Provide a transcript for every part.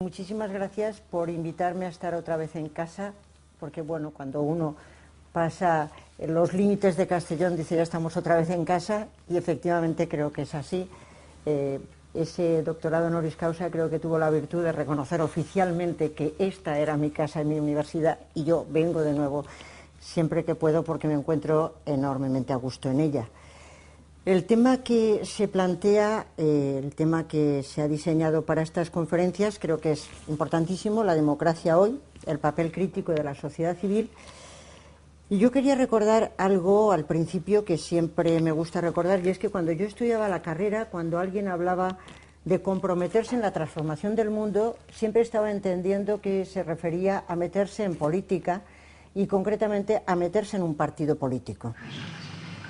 Muchísimas gracias por invitarme a estar otra vez en casa, porque bueno, cuando uno pasa los límites de Castellón dice ya estamos otra vez en casa, y efectivamente creo que es así. Ese doctorado honoris causa creo que tuvo la virtud de reconocer oficialmente que esta era mi casa y mi universidad, y yo vengo de nuevo siempre que puedo porque me encuentro enormemente a gusto en ella. El tema que se plantea, el tema que se ha diseñado para estas conferencias, creo que es importantísimo: la democracia hoy, el papel crítico de la sociedad civil. Y yo quería recordar algo al principio que siempre me gusta recordar, y es que cuando yo estudiaba la carrera, cuando alguien hablaba de comprometerse en la transformación del mundo, siempre estaba entendiendo que se refería a meterse en política y concretamente a meterse en un partido político.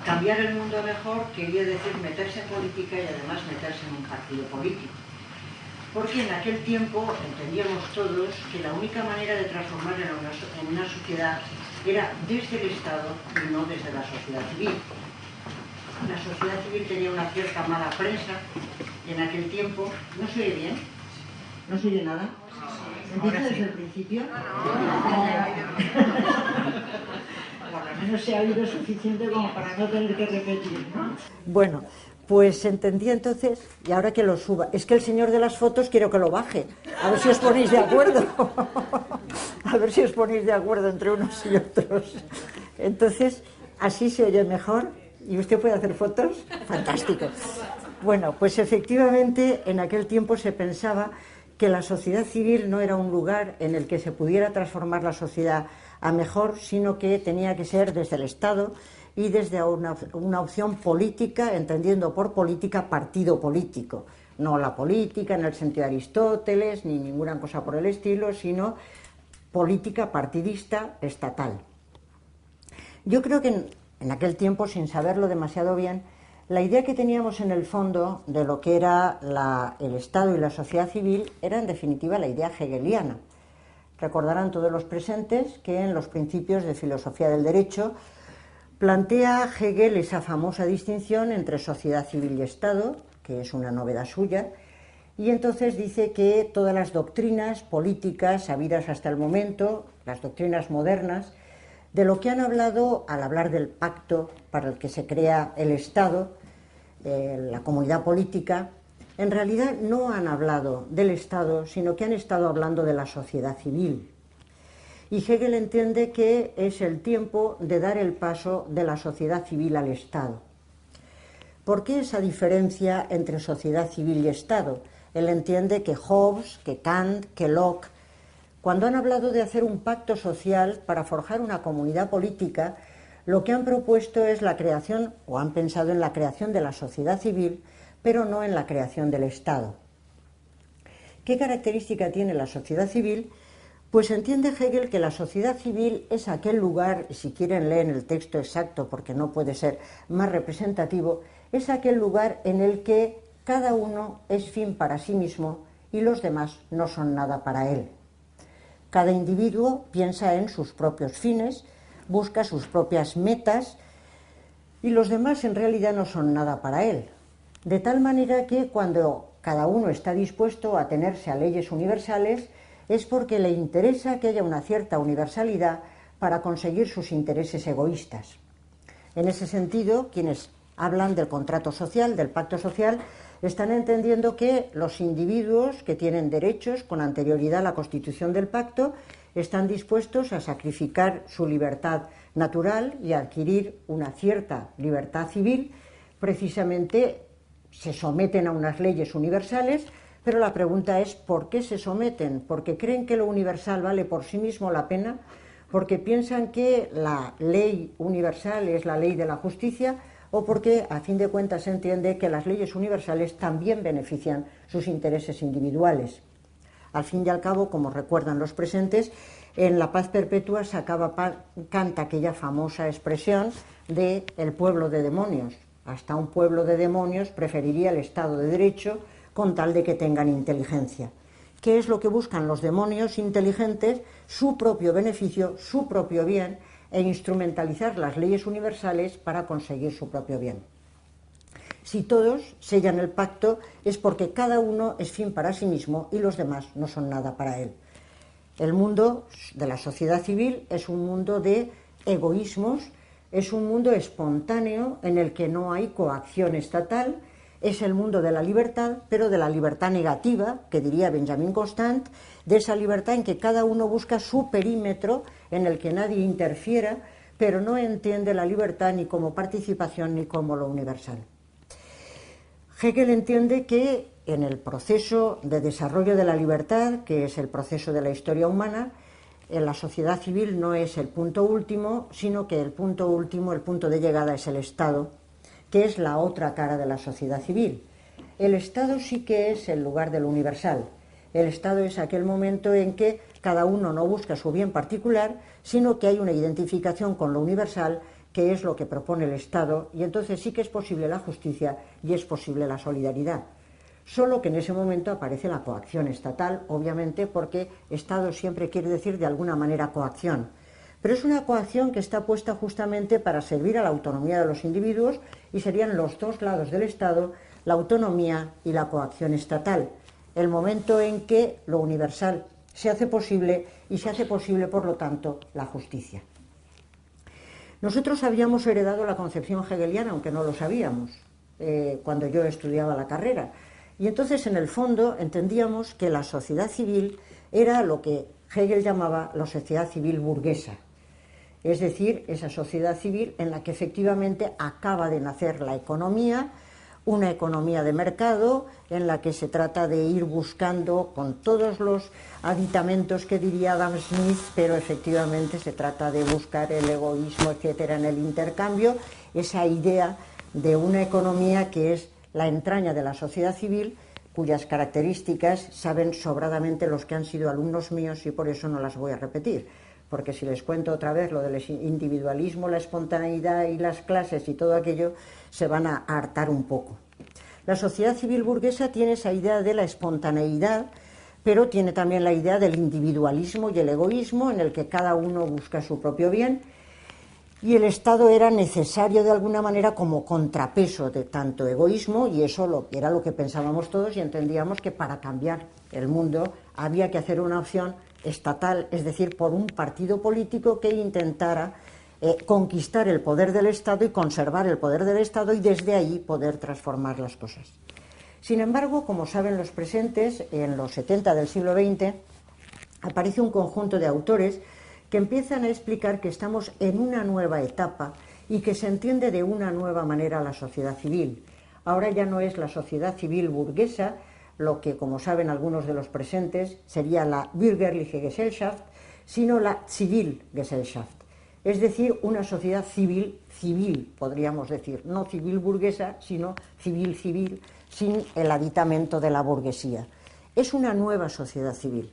Cambiar el mundo mejor quería decir meterse en política y además meterse en un partido político. Porque en aquel tiempo entendíamos todos que la única manera de transformar en una sociedad era desde el Estado y no desde la sociedad civil. La sociedad civil tenía una cierta mala prensa en aquel tiempo. ¿No se oye bien? ¿No se oye nada? ¿Empieza desde el principio? Por lo menos se ha oído suficiente como para no tener que repetir, ¿no? Bueno, pues entendí entonces, y ahora que lo suba, es que el señor de las fotos quiero que lo baje, a ver si os ponéis de acuerdo, a ver si os ponéis de acuerdo entre unos y otros. Entonces, así se oye mejor, y usted puede hacer fotos, fantástico. Bueno, pues efectivamente en aquel tiempo se pensaba que la sociedad civil no era un lugar en el que se pudiera transformar la sociedad a mejor, sino que tenía que ser desde el Estado y desde una opción política, entendiendo por política partido político. No la política en el sentido de Aristóteles, ni ninguna cosa por el estilo, sino política partidista estatal. Yo creo que en aquel tiempo, sin saberlo demasiado bien, la idea que teníamos en el fondo de lo que era el Estado y la sociedad civil era en definitiva la idea hegeliana. Recordarán todos los presentes que en los principios de filosofía del derecho plantea Hegel esa famosa distinción entre sociedad civil y Estado, que es una novedad suya, y entonces dice que todas las doctrinas políticas habidas hasta el momento, las doctrinas modernas, de lo que han hablado al hablar del pacto para el que se crea el Estado, la comunidad política, en realidad no han hablado del Estado, sino que han estado hablando de la sociedad civil. Y Hegel entiende que es el tiempo de dar el paso de la sociedad civil al Estado. ¿Por qué esa diferencia entre sociedad civil y Estado? Él entiende que Hobbes, que Kant, que Locke, cuando han hablado de hacer un pacto social para forjar una comunidad política, lo que han propuesto es la creación, o han pensado en la creación de la sociedad civil, pero no en la creación del Estado. ¿Qué característica tiene la sociedad civil? Pues entiende Hegel que la sociedad civil es aquel lugar, si quieren leer el texto exacto porque no puede ser más representativo, es aquel lugar en el que cada uno es fin para sí mismo y los demás no son nada para él. Cada individuo piensa en sus propios fines, busca sus propias metas y los demás en realidad no son nada para él. De tal manera que cuando cada uno está dispuesto a atenerse a leyes universales es porque le interesa que haya una cierta universalidad para conseguir sus intereses egoístas. En ese sentido, quienes hablan del contrato social, del pacto social, están entendiendo que los individuos que tienen derechos con anterioridad a la constitución del pacto están dispuestos a sacrificar su libertad natural y a adquirir una cierta libertad civil. Precisamente se someten a unas leyes universales, pero la pregunta es ¿por qué se someten? ¿Porque creen que lo universal vale por sí mismo la pena? ¿Porque piensan que la ley universal es la ley de la justicia? ¿O porque a fin de cuentas se entiende que las leyes universales también benefician sus intereses individuales? Al fin y al cabo, como recuerdan los presentes, en La paz perpetua canta aquella famosa expresión de el pueblo de demonios. Hasta un pueblo de demonios preferiría el Estado de Derecho con tal de que tengan inteligencia. ¿Qué es lo que buscan los demonios inteligentes? Su propio beneficio, su propio bien, e instrumentalizar las leyes universales para conseguir su propio bien. Si todos sellan el pacto es porque cada uno es fin para sí mismo y los demás no son nada para él. El mundo de la sociedad civil es un mundo de egoísmos, es un mundo espontáneo en el que no hay coacción estatal, es el mundo de la libertad, pero de la libertad negativa, que diría Benjamin Constant, de esa libertad en que cada uno busca su perímetro en el que nadie interfiera, pero no entiende la libertad ni como participación ni como lo universal. Hegel entiende que en el proceso de desarrollo de la libertad, que es el proceso de la historia humana, en la sociedad civil no es el punto último, sino que el punto último, el punto de llegada es el Estado, que es la otra cara de la sociedad civil. El Estado sí que es el lugar de lo universal. El Estado es aquel momento en que cada uno no busca su bien particular, sino que hay una identificación con lo universal, que es lo que propone el Estado, y entonces sí que es posible la justicia y es posible la solidaridad. Solo que en ese momento aparece la coacción estatal, obviamente, porque Estado siempre quiere decir de alguna manera coacción. Pero es una coacción que está puesta justamente para servir a la autonomía de los individuos y serían los dos lados del Estado, la autonomía y la coacción estatal. El momento en que lo universal se hace posible y se hace posible, por lo tanto, la justicia. Nosotros habíamos heredado la concepción hegeliana, aunque no lo sabíamos, cuando yo estudiaba la carrera. Y entonces, en el fondo, entendíamos que la sociedad civil era lo que Hegel llamaba la sociedad civil burguesa. Es decir, esa sociedad civil en la que efectivamente acaba de nacer la economía, una economía de mercado en la que se trata de ir buscando con todos los aditamentos que diría Adam Smith, pero efectivamente se trata de buscar el egoísmo, etcétera, en el intercambio, esa idea de una economía que es la entraña de la sociedad civil, cuyas características saben sobradamente los que han sido alumnos míos y por eso no las voy a repetir, porque si les cuento otra vez lo del individualismo, la espontaneidad y las clases y todo aquello, se van a hartar un poco. La sociedad civil burguesa tiene esa idea de la espontaneidad, pero tiene también la idea del individualismo y el egoísmo, en el que cada uno busca su propio bien, y el Estado era necesario de alguna manera como contrapeso de tanto egoísmo, y eso era lo que pensábamos todos y entendíamos que para cambiar el mundo había que hacer una opción estatal, es decir, por un partido político que intentara conquistar el poder del Estado y conservar el poder del Estado y desde ahí poder transformar las cosas. Sin embargo, como saben los presentes, en los 70 del siglo XX aparece un conjunto de autores que empiezan a explicar que estamos en una nueva etapa y que se entiende de una nueva manera la sociedad civil. Ahora ya no es la sociedad civil burguesa, lo que, como saben algunos de los presentes, sería la Bürgerliche Gesellschaft, sino la Zivilgesellschaft, es decir, una sociedad civil, podríamos decir, no civil burguesa, sino civil, sin el aditamento de la burguesía. Es una nueva sociedad civil.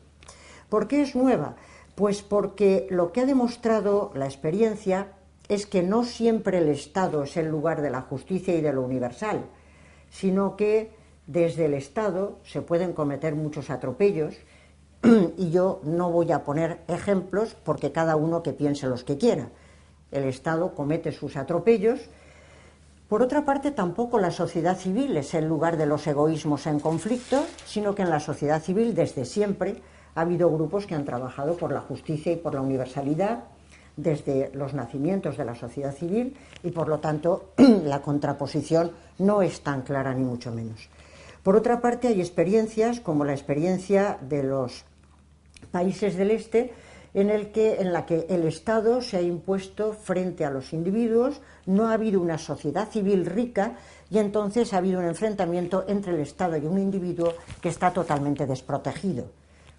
¿Por qué es nueva? Pues porque lo que ha demostrado la experiencia es que no siempre el Estado es el lugar de la justicia y de lo universal, sino que desde el Estado se pueden cometer muchos atropellos, y yo no voy a poner ejemplos porque cada uno que piense los que quiera. El Estado comete sus atropellos. Por otra parte, tampoco la sociedad civil es el lugar de los egoísmos en conflicto, sino que en la sociedad civil desde siempre ha habido grupos que han trabajado por la justicia y por la universalidad desde los nacimientos de la sociedad civil y por lo tanto la contraposición no es tan clara ni mucho menos. Por otra parte, hay experiencias como la experiencia de los países del Este en la que el Estado se ha impuesto frente a los individuos, no ha habido una sociedad civil rica y entonces ha habido un enfrentamiento entre el Estado y un individuo que está totalmente desprotegido.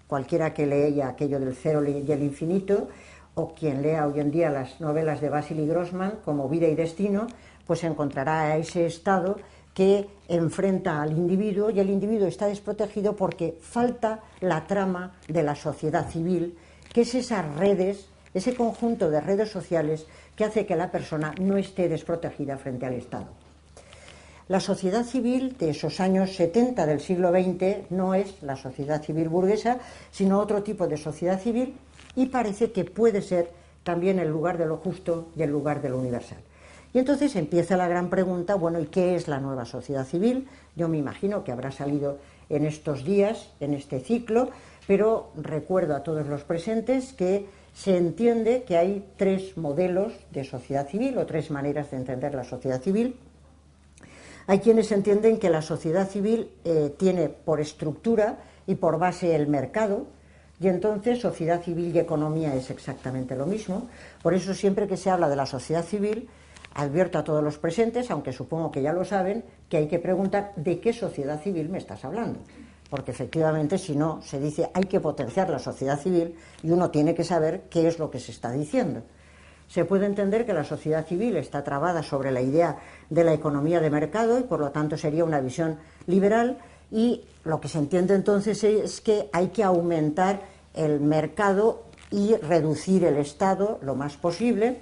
Cualquiera que lea aquello del cero y el infinito, o quien lea hoy en día las novelas de Vasily Grossman como Vida y Destino, pues encontrará a ese Estado que enfrenta al individuo y el individuo está desprotegido porque falta la trama de la sociedad civil, que es esas redes, ese conjunto de redes sociales que hace que la persona no esté desprotegida frente al Estado. La sociedad civil de esos años 70 del siglo XX no es la sociedad civil burguesa, sino otro tipo de sociedad civil y parece que puede ser también el lugar de lo justo y el lugar de lo universal. Y entonces empieza la gran pregunta, bueno, ¿y qué es la nueva sociedad civil? Yo me imagino que habrá salido en estos días, en este ciclo, pero recuerdo a todos los presentes que se entiende que hay 3 modelos de sociedad civil o 3 maneras de entender la sociedad civil. Hay quienes entienden que la sociedad civil tiene por estructura y por base el mercado, y entonces sociedad civil y economía es exactamente lo mismo. Por eso siempre que se habla de la sociedad civil, advierto a todos los presentes, aunque supongo que ya lo saben, que hay que preguntar de qué sociedad civil me estás hablando. Porque efectivamente, si no, se dice hay que potenciar la sociedad civil y uno tiene que saber qué es lo que se está diciendo. Se puede entender que la sociedad civil está trabada sobre la idea de la economía de mercado y por lo tanto sería una visión liberal, y lo que se entiende entonces es que hay que aumentar el mercado y reducir el Estado lo más posible.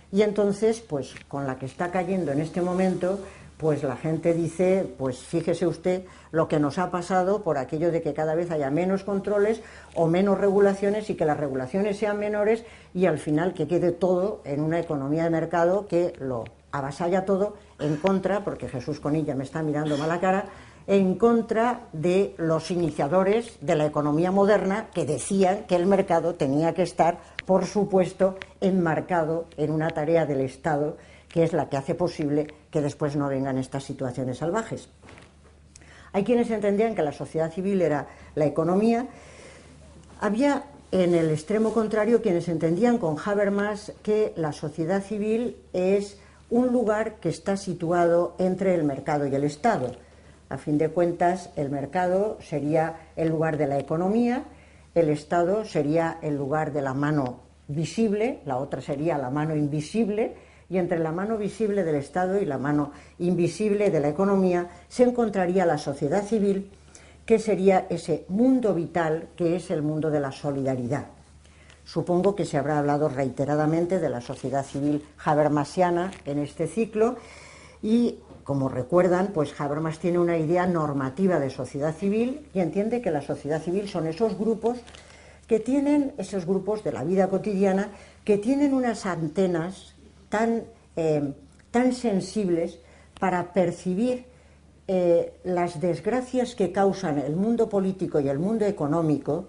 Y entonces, pues con la que está cayendo en este momento, pues la gente dice, pues fíjese usted lo que nos ha pasado por aquello de que cada vez haya menos controles o menos regulaciones y que las regulaciones sean menores y al final que quede todo en una economía de mercado que lo avasalla todo en contra, porque Jesús Conilla me está mirando mala cara, en contra de los iniciadores de la economía moderna que decían que el mercado tenía que estar, por supuesto, enmarcado en una tarea del Estado que es la que hace posible que después no vengan estas situaciones salvajes. Hay quienes entendían que la sociedad civil era la economía. Había en el extremo contrario quienes entendían con Habermas que la sociedad civil es un lugar que está situado entre el mercado y el Estado. A fin de cuentas, el mercado sería el lugar de la economía, el Estado sería el lugar de la mano visible, la otra sería la mano invisible, y entre la mano visible del Estado y la mano invisible de la economía se encontraría la sociedad civil, que sería ese mundo vital que es el mundo de la solidaridad. Supongo que se habrá hablado reiteradamente de la sociedad civil habermasiana en este ciclo y, como recuerdan, pues Habermas tiene una idea normativa de sociedad civil y entiende que la sociedad civil son esos grupos que tienen, esos grupos de la vida cotidiana, que tienen unas antenas tan sensibles para percibir las desgracias que causan el mundo político y el mundo económico,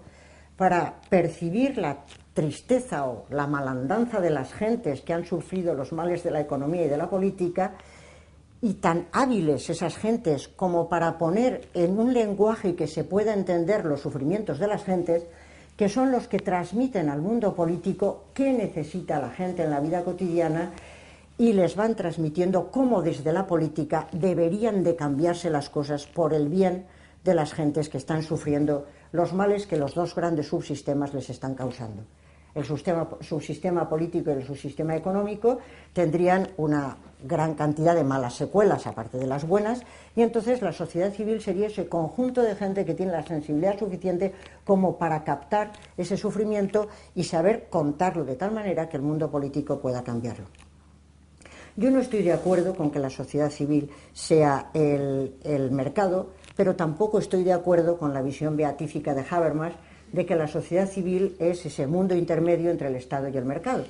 para percibir la tristeza o la malandanza de las gentes que han sufrido los males de la economía y de la política, y tan hábiles esas gentes como para poner en un lenguaje que se pueda entender los sufrimientos de las gentes, que son los que transmiten al mundo político qué necesita la gente en la vida cotidiana y les van transmitiendo cómo desde la política deberían de cambiarse las cosas por el bien de las gentes que están sufriendo los males que los 2 grandes subsistemas les están causando. El subsistema político y el subsistema económico tendrían una gran cantidad de malas secuelas, aparte de las buenas, y entonces la sociedad civil sería ese conjunto de gente que tiene la sensibilidad suficiente como para captar ese sufrimiento y saber contarlo de tal manera que el mundo político pueda cambiarlo. Yo no estoy de acuerdo con que la sociedad civil sea el mercado, pero tampoco estoy de acuerdo con la visión beatífica de Habermas de que la sociedad civil es ese mundo intermedio entre el Estado y el mercado.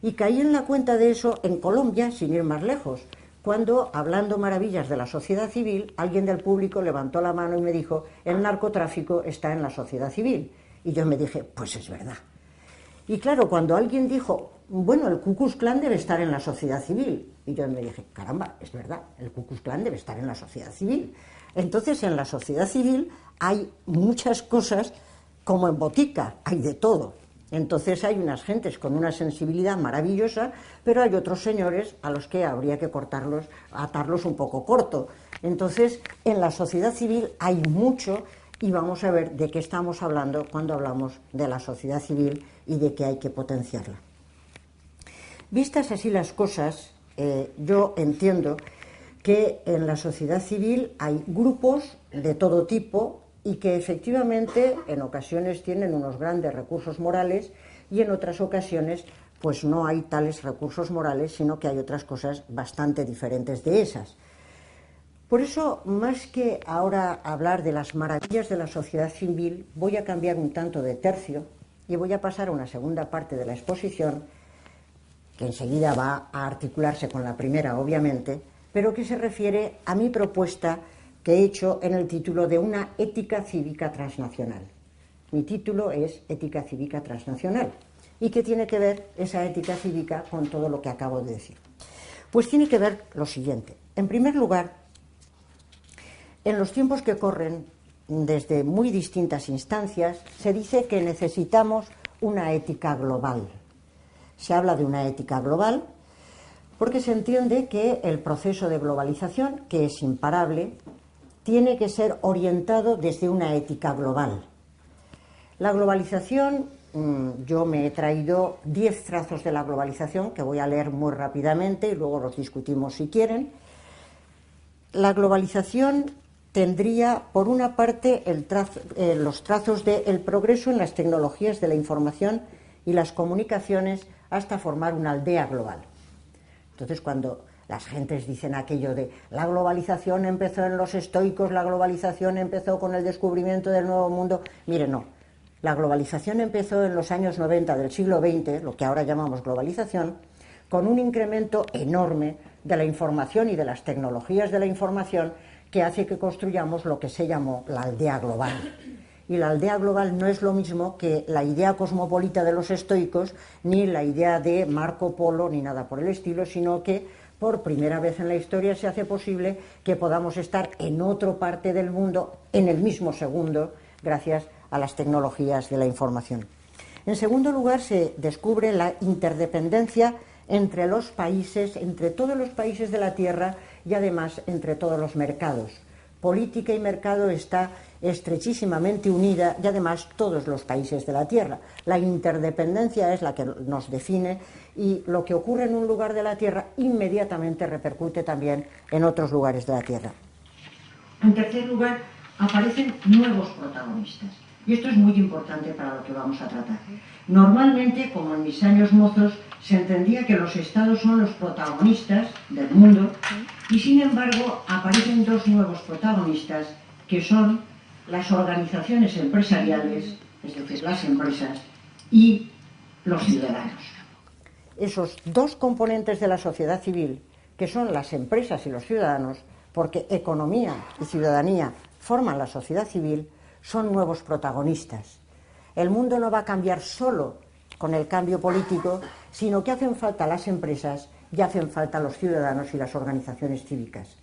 Y caí en la cuenta de eso en Colombia, sin ir más lejos, cuando, hablando maravillas de la sociedad civil, alguien del público levantó la mano y me dijo: el narcotráfico está en la sociedad civil. Y yo me dije, pues es verdad. Y claro, cuando alguien dijo, bueno, el Ku Klux Klan debe estar en la sociedad civil, y yo me dije, caramba, es verdad, el Ku Klux Klan debe estar en la sociedad civil. Entonces, en la sociedad civil hay muchas cosas, como en botica, hay de todo. Entonces hay unas gentes con una sensibilidad maravillosa, pero hay otros señores a los que habría que atarlos un poco corto. Entonces, en la sociedad civil hay mucho, y vamos a ver de qué estamos hablando cuando hablamos de la sociedad civil y de que hay que potenciarla. Vistas así las cosas, yo entiendo que en la sociedad civil hay grupos de todo tipo y que efectivamente en ocasiones tienen unos grandes recursos morales y en otras ocasiones pues no hay tales recursos morales, sino que hay otras cosas bastante diferentes de esas. Por eso, más que ahora hablar de las maravillas de la sociedad civil, voy a cambiar un tanto de tercio y voy a pasar a una segunda parte de la exposición que enseguida va a articularse con la primera, obviamente, pero que se refiere a mi propuesta que he hecho en el título de una ética cívica transnacional. Mi título es Ética cívica transnacional. ¿Y qué tiene que ver esa ética cívica con todo lo que acabo de decir? Pues tiene que ver lo siguiente. En primer lugar, en los tiempos que corren, desde muy distintas instancias, se dice que necesitamos una ética global. Se habla de una ética global porque se entiende que el proceso de globalización, que es imparable, tiene que ser orientado desde una ética global. La globalización, yo me he traído 10 trazos de la globalización, que voy a leer muy rápidamente y luego los discutimos si quieren. La globalización tendría, por una parte, los trazos del progreso en las tecnologías de la información y las comunicaciones hasta formar una aldea global. Entonces, cuando las gentes dicen aquello de la globalización empezó en los estoicos, la globalización empezó con el descubrimiento del nuevo mundo, mire, no. La globalización empezó en los años 90 del siglo XX, lo que ahora llamamos globalización, con un incremento enorme de la información y de las tecnologías de la información que hace que construyamos lo que se llamó la aldea global. Y la aldea global no es lo mismo que la idea cosmopolita de los estoicos, ni la idea de Marco Polo, ni nada por el estilo, sino que por primera vez en la historia se hace posible que podamos estar en otra parte del mundo en el mismo segundo, gracias a las tecnologías de la información. En segundo lugar, se descubre la interdependencia entre los países, entre todos los países de la Tierra y además entre todos los mercados. Política y mercado está estrechísimamente unida y además todos los países de la Tierra. La interdependencia es la que nos define y lo que ocurre en un lugar de la Tierra inmediatamente repercute también en otros lugares de la Tierra. En tercer lugar, aparecen nuevos protagonistas. Y esto es muy importante para lo que vamos a tratar. Normalmente, como en mis años mozos, se entendía que los estados son los protagonistas del mundo y, sin embargo, aparecen dos nuevos protagonistas que son las organizaciones empresariales, es decir, las empresas, y los ciudadanos. Esos dos componentes de la sociedad civil, que son las empresas y los ciudadanos, porque economía y ciudadanía forman la sociedad civil, son nuevos protagonistas. El mundo no va a cambiar solo con el cambio político, sino que hacen falta las empresas y hacen falta los ciudadanos y las organizaciones cívicas.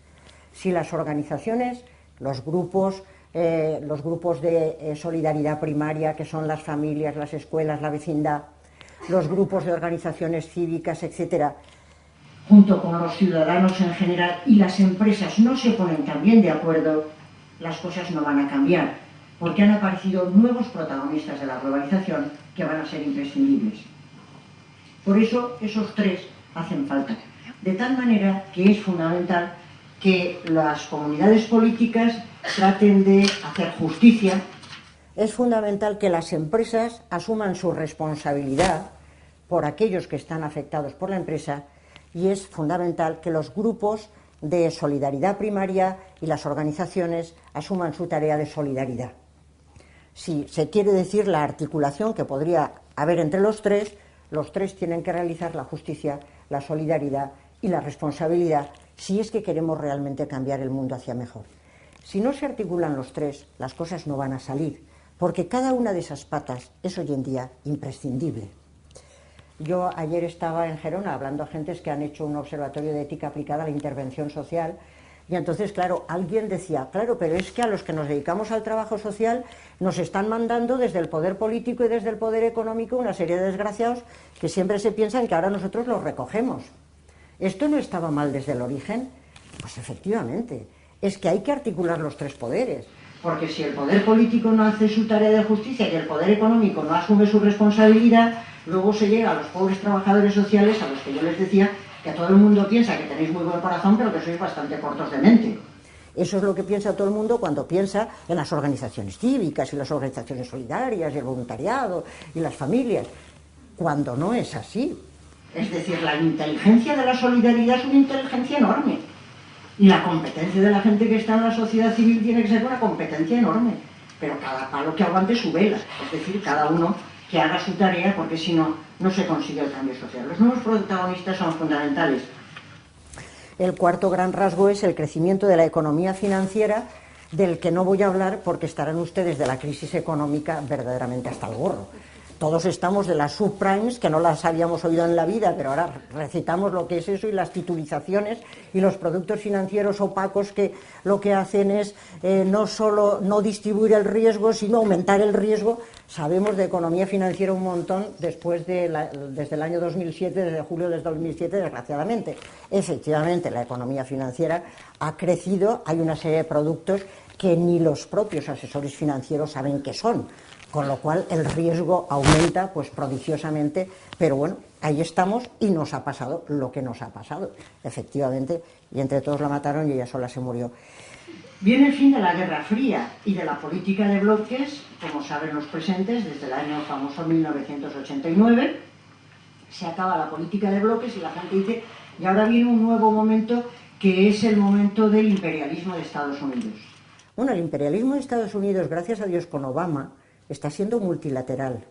Si las organizaciones, los grupos de solidaridad primaria, que son las familias, las escuelas, la vecindad, los grupos de organizaciones cívicas, etcétera, junto con los ciudadanos en general y las empresas no se ponen también de acuerdo, las cosas no van a cambiar, porque han aparecido nuevos protagonistas de la globalización que van a ser imprescindibles. Por eso, esos tres hacen falta. De tal manera que es fundamental que las comunidades políticas traten de hacer justicia. Es fundamental que las empresas asuman su responsabilidad por aquellos que están afectados por la empresa y es fundamental que los grupos de solidaridad primaria y las organizaciones asuman su tarea de solidaridad. Si se quiere decir la articulación que podría haber entre los tres tienen que realizar la justicia, la solidaridad y la responsabilidad si es que queremos realmente cambiar el mundo hacia mejor. Si no se articulan los tres, las cosas no van a salir, porque cada una de esas patas es hoy en día imprescindible. Yo ayer estaba en Gerona hablando a gentes que han hecho un observatorio de ética aplicada a la intervención social y entonces, claro, alguien decía, claro, pero es que a los que nos dedicamos al trabajo social nos están mandando desde el poder político y desde el poder económico una serie de desgraciados que siempre se piensan que ahora nosotros los recogemos. ¿Esto no estaba mal desde el origen? Pues efectivamente, es que hay que articular los tres poderes, porque si el poder político no hace su tarea de justicia y el poder económico no asume su responsabilidad, luego se llega a los pobres trabajadores sociales, a los que yo les decía que todo el mundo piensa que tenéis muy buen corazón, pero que sois bastante cortos de mente. Eso es lo que piensa todo el mundo cuando piensa en las organizaciones cívicas y las organizaciones solidarias y el voluntariado y las familias, cuando no es así. Es decir, la inteligencia de la solidaridad es una inteligencia enorme y la competencia de la gente que está en la sociedad civil tiene que ser una competencia enorme, pero cada palo que aguante su vela, es decir, cada uno que haga su tarea, porque si no, no se consigue el cambio social. Los nuevos protagonistas son fundamentales. El cuarto gran rasgo es el crecimiento de la economía financiera, del que no voy a hablar porque estarán ustedes de la crisis económica verdaderamente hasta el gorro. Todos estamos de las subprimes, que no las habíamos oído en la vida, pero ahora recitamos lo que es eso, y las titulizaciones y los productos financieros opacos, que lo que hacen es no solo no distribuir el riesgo, sino aumentar el riesgo. Sabemos de economía financiera un montón desde el año 2007, desde julio de 2007, desgraciadamente. Efectivamente, la economía financiera ha crecido, hay una serie de productos que ni los propios asesores financieros saben qué son, con lo cual el riesgo aumenta pues prodigiosamente, pero bueno, ahí estamos y nos ha pasado lo que nos ha pasado, efectivamente, y entre todos la mataron y ella sola se murió. Viene el fin de la Guerra Fría y de la política de bloques, como saben los presentes, desde el año famoso 1989, se acaba la política de bloques y la gente dice, y ahora viene un nuevo momento que es el momento del imperialismo de Estados Unidos. Bueno, el imperialismo de Estados Unidos, gracias a Dios con Obama, está siendo multilateral.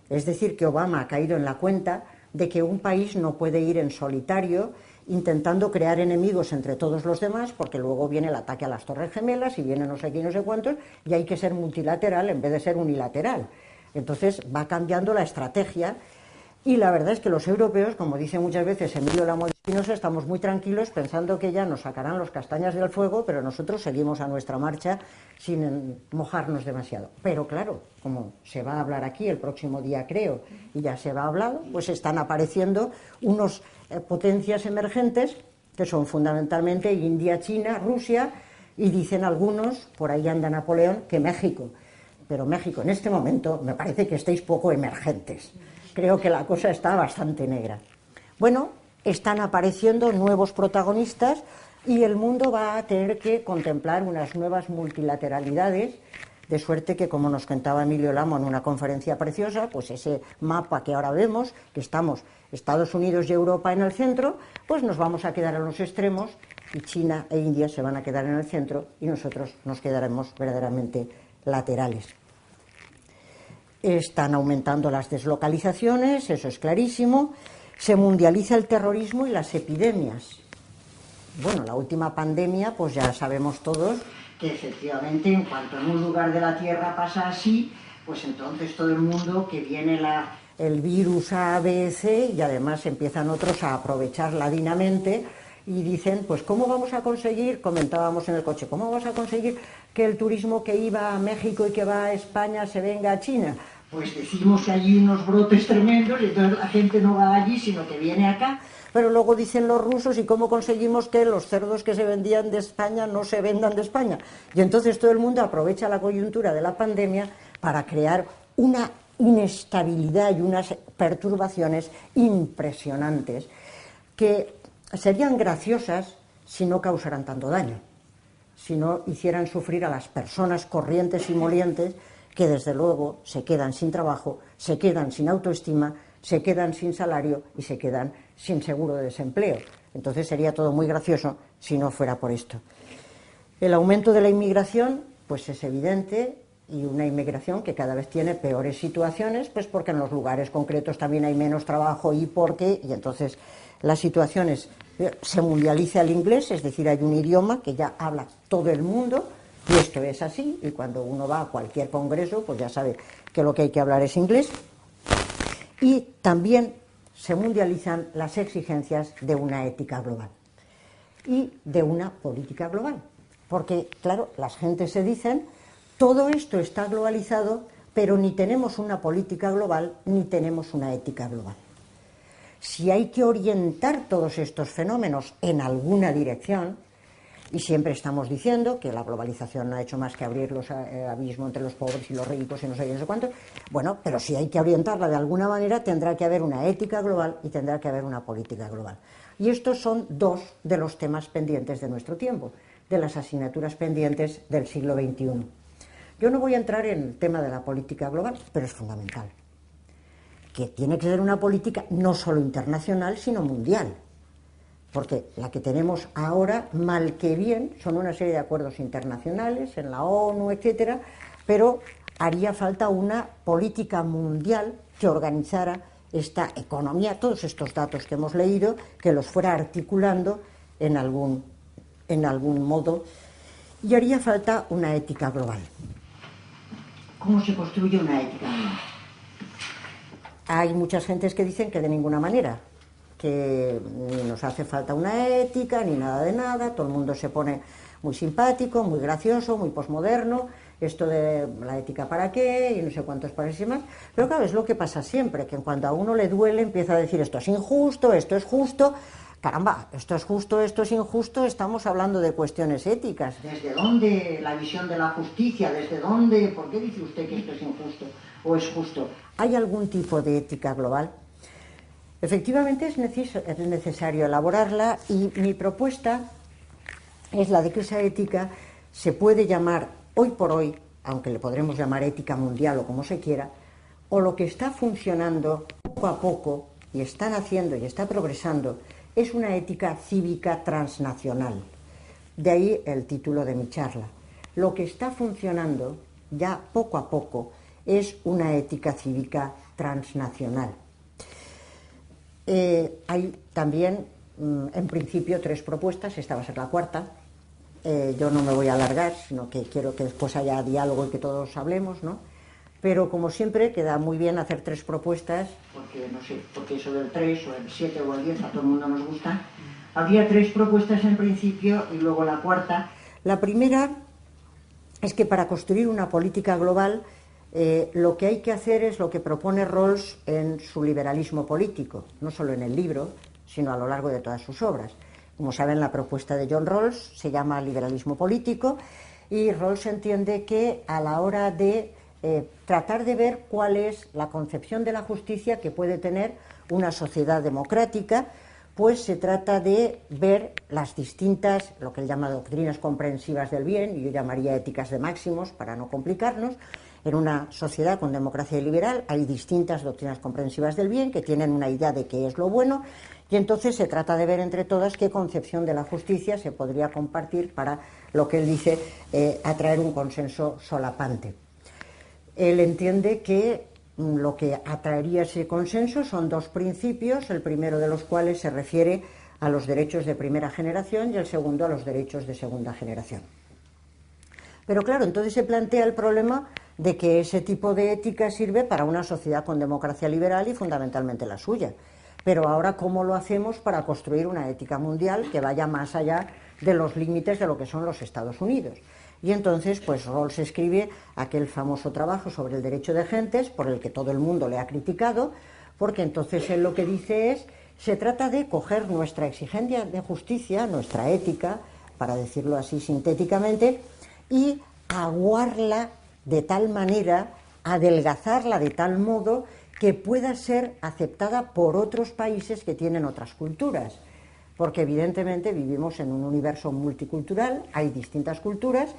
Es decir, que Obama ha caído en la cuenta de que un país no puede ir en solitario intentando crear enemigos entre todos los demás, porque luego viene el ataque a las Torres Gemelas y viene no sé qué y no sé cuántos, y hay que ser multilateral en vez de ser unilateral. Entonces va cambiando la estrategia. Y la verdad es que los europeos, como dice muchas veces Emilio Lamo Espinosa, estamos muy tranquilos pensando que ya nos sacarán los castañas del fuego, pero nosotros seguimos a nuestra marcha sin mojarnos demasiado. Pero claro, como se va a hablar aquí el próximo día, creo, y ya se va a hablar, pues están apareciendo unos potencias emergentes que son fundamentalmente India, China, Rusia, y dicen algunos, por ahí anda Napoleón, que México. Pero México en este momento me parece que estáis poco emergentes. Creo que la cosa está bastante negra. Bueno, están apareciendo nuevos protagonistas y el mundo va a tener que contemplar unas nuevas multilateralidades, de suerte que, como nos contaba Emilio Lamo en una conferencia preciosa, pues ese mapa que ahora vemos, que estamos Estados Unidos y Europa en el centro, pues nos vamos a quedar en los extremos y China e India se van a quedar en el centro y nosotros nos quedaremos verdaderamente laterales. Están aumentando las deslocalizaciones, eso es clarísimo. Se mundializa el terrorismo y las epidemias. Bueno, la última pandemia, pues ya sabemos todos que efectivamente en cuanto en un lugar de la Tierra pasa así, pues entonces todo el mundo que viene el virus A, B, C, y además empiezan otros a aprovecharla dignamente y dicen, pues ¿cómo vamos a conseguir, comentábamos en el coche, cómo vamos a conseguir que el turismo que iba a México y que va a España se venga a China? Pues decimos que hay unos brotes tremendos y entonces la gente no va allí, sino que viene acá. Pero luego dicen los rusos, ¿y cómo conseguimos que los cerdos que se vendían de España no se vendan de España? Y entonces todo el mundo aprovecha la coyuntura de la pandemia para crear una inestabilidad y unas perturbaciones impresionantes que serían graciosas si no causaran tanto daño, si no hicieran sufrir a las personas corrientes y molientes que desde luego se quedan sin trabajo, se quedan sin autoestima, se quedan sin salario y se quedan sin seguro de desempleo. Entonces sería todo muy gracioso si no fuera por esto. El aumento de la inmigración, pues es evidente, y una inmigración que cada vez tiene peores situaciones, pues porque en los lugares concretos también hay menos trabajo y entonces las situaciones, se mundializa el inglés, es decir, hay un idioma que ya habla todo el mundo, y esto es así, y cuando uno va a cualquier congreso, pues ya sabe que lo que hay que hablar es inglés. Y también se mundializan las exigencias de una ética global y de una política global. Porque, claro, las gentes se dicen, todo esto está globalizado, pero ni tenemos una política global, ni tenemos una ética global. Si hay que orientar todos estos fenómenos en alguna dirección, y siempre estamos diciendo que la globalización no ha hecho más que abrir los abismos entre los pobres y los ricos y no sé qué, no sé cuánto, bueno, pero si hay que orientarla de alguna manera, tendrá que haber una ética global y tendrá que haber una política global. Y estos son dos de los temas pendientes de nuestro tiempo, de las asignaturas pendientes del siglo XXI. Yo no voy a entrar en el tema de la política global, pero es fundamental. Que tiene que ser una política no solo internacional, sino mundial. Porque la que tenemos ahora, mal que bien, son una serie de acuerdos internacionales, en la ONU, etcétera, pero haría falta una política mundial que organizara esta economía, todos estos datos que hemos leído, que los fuera articulando en algún modo, y haría falta una ética global. ¿Cómo se construye una ética global? Hay muchas gentes que dicen que de ninguna manera, que ni nos hace falta una ética, ni nada de nada, todo el mundo se pone muy simpático, muy gracioso, muy posmoderno, esto de la ética para qué, y no sé cuántos países y más, pero claro, es lo que pasa siempre, que cuando a uno le duele empieza a decir esto es injusto, esto es justo, caramba, esto es justo, esto es injusto, estamos hablando de cuestiones éticas. ¿Desde dónde la visión de la justicia? ¿Desde dónde? ¿Por qué dice usted que esto es injusto o es justo? ¿Hay algún tipo de ética global? Efectivamente es necesario elaborarla, y mi propuesta es la de que esa ética se puede llamar hoy por hoy, aunque le podremos llamar ética mundial o como se quiera, o lo que está funcionando poco a poco y están haciendo y está progresando es una ética cívica transnacional. De ahí el título de mi charla. Lo que está funcionando ya poco a poco es una ética cívica transnacional. Hay también, en principio, 3 propuestas, esta va a ser la cuarta. Yo no me voy a alargar, sino que quiero que después haya diálogo y que todos hablemos, ¿no? Pero, como siempre, queda muy bien hacer 3 propuestas. Porque, no sé, porque eso del 3 o el 7 o el 10 a todo el mundo nos gusta. Habría 3 propuestas en principio y luego la cuarta. La primera es que para construir una política global lo que hay que hacer es lo que propone Rawls en su liberalismo político, no solo en el libro, sino a lo largo de todas sus obras. Como saben, la propuesta de John Rawls se llama liberalismo político, y Rawls entiende que a la hora de tratar de ver cuál es la concepción de la justicia que puede tener una sociedad democrática, pues se trata de ver las distintas, lo que él llama doctrinas comprensivas del bien, y yo llamaría éticas de máximos para no complicarnos. En una sociedad con democracia liberal hay distintas doctrinas comprensivas del bien que tienen una idea de qué es lo bueno, y entonces se trata de ver entre todas qué concepción de la justicia se podría compartir para, lo que él dice, atraer un consenso solapante. Él entiende que lo que atraería ese consenso son 2 principios, el primero de los cuales se refiere a los derechos de primera generación y el segundo a los derechos de segunda generación. Pero claro, entonces se plantea el problema de que ese tipo de ética sirve para una sociedad con democracia liberal y fundamentalmente la suya. Pero ahora, ¿cómo lo hacemos para construir una ética mundial que vaya más allá de los límites de lo que son los Estados Unidos? Y entonces, pues Rawls escribe aquel famoso trabajo sobre el derecho de gentes, por el que todo el mundo le ha criticado, porque entonces él lo que dice es, se trata de coger nuestra exigencia de justicia, nuestra ética, para decirlo así sintéticamente, y aguarla de tal manera, adelgazarla de tal modo que pueda ser aceptada por otros países que tienen otras culturas. Porque evidentemente vivimos en un universo multicultural, hay distintas culturas,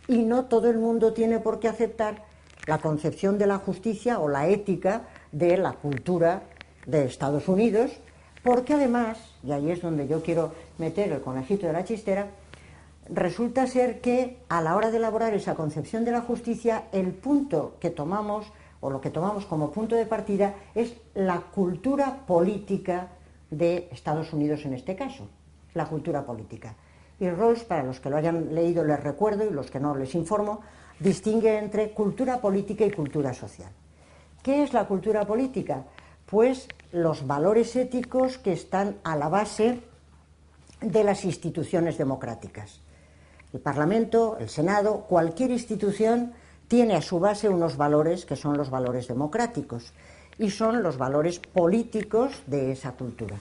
y no todo el mundo tiene por qué aceptar la concepción de la justicia o la ética de la cultura de Estados Unidos, porque además, y ahí es donde yo quiero meter el conejito de la chistera, resulta ser que a la hora de elaborar esa concepción de la justicia, el punto que tomamos, o lo que tomamos como punto de partida, es la cultura política de Estados Unidos en este caso, la cultura política. Y Rawls, para los que lo hayan leído les recuerdo, y los que no les informo, distingue entre cultura política y cultura social. ¿Qué es la cultura política? Pues los valores éticos que están a la base de las instituciones democráticas. El Parlamento, el Senado, cualquier institución tiene a su base unos valores que son los valores democráticos y son los valores políticos de esa cultura.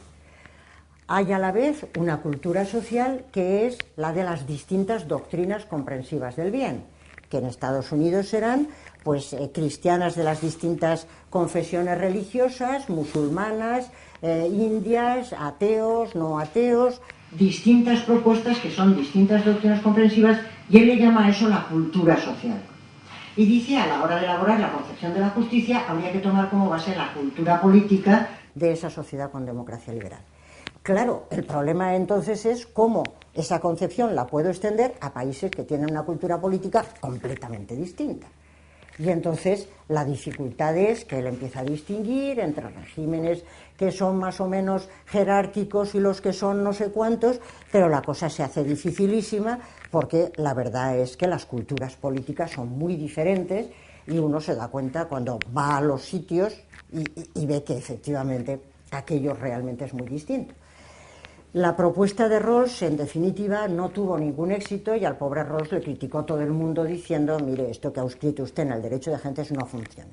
Hay a la vez una cultura social que es la de las distintas doctrinas comprensivas del bien, que en Estados Unidos serán pues cristianas de las distintas confesiones religiosas, musulmanas, indias, ateos, no ateos, distintas propuestas que son distintas doctrinas comprensivas, y él le llama a eso la cultura social. Y dice, a la hora de elaborar la concepción de la justicia, habría que tomar como base la cultura política de esa sociedad con democracia liberal. Claro, el problema entonces es cómo esa concepción la puedo extender a países que tienen una cultura política completamente distinta. Y entonces la dificultad es que él empieza a distinguir entre regímenes que son más o menos jerárquicos y los que son no sé cuántos, pero la cosa se hace dificilísima porque la verdad es que las culturas políticas son muy diferentes y uno se da cuenta cuando va a los sitios y ve que efectivamente aquello realmente es muy distinto. La propuesta de Rawls, en definitiva, no tuvo ningún éxito y al pobre Rawls le criticó todo el mundo diciendo, mire, esto que ha escrito usted en el derecho de gentes no funciona.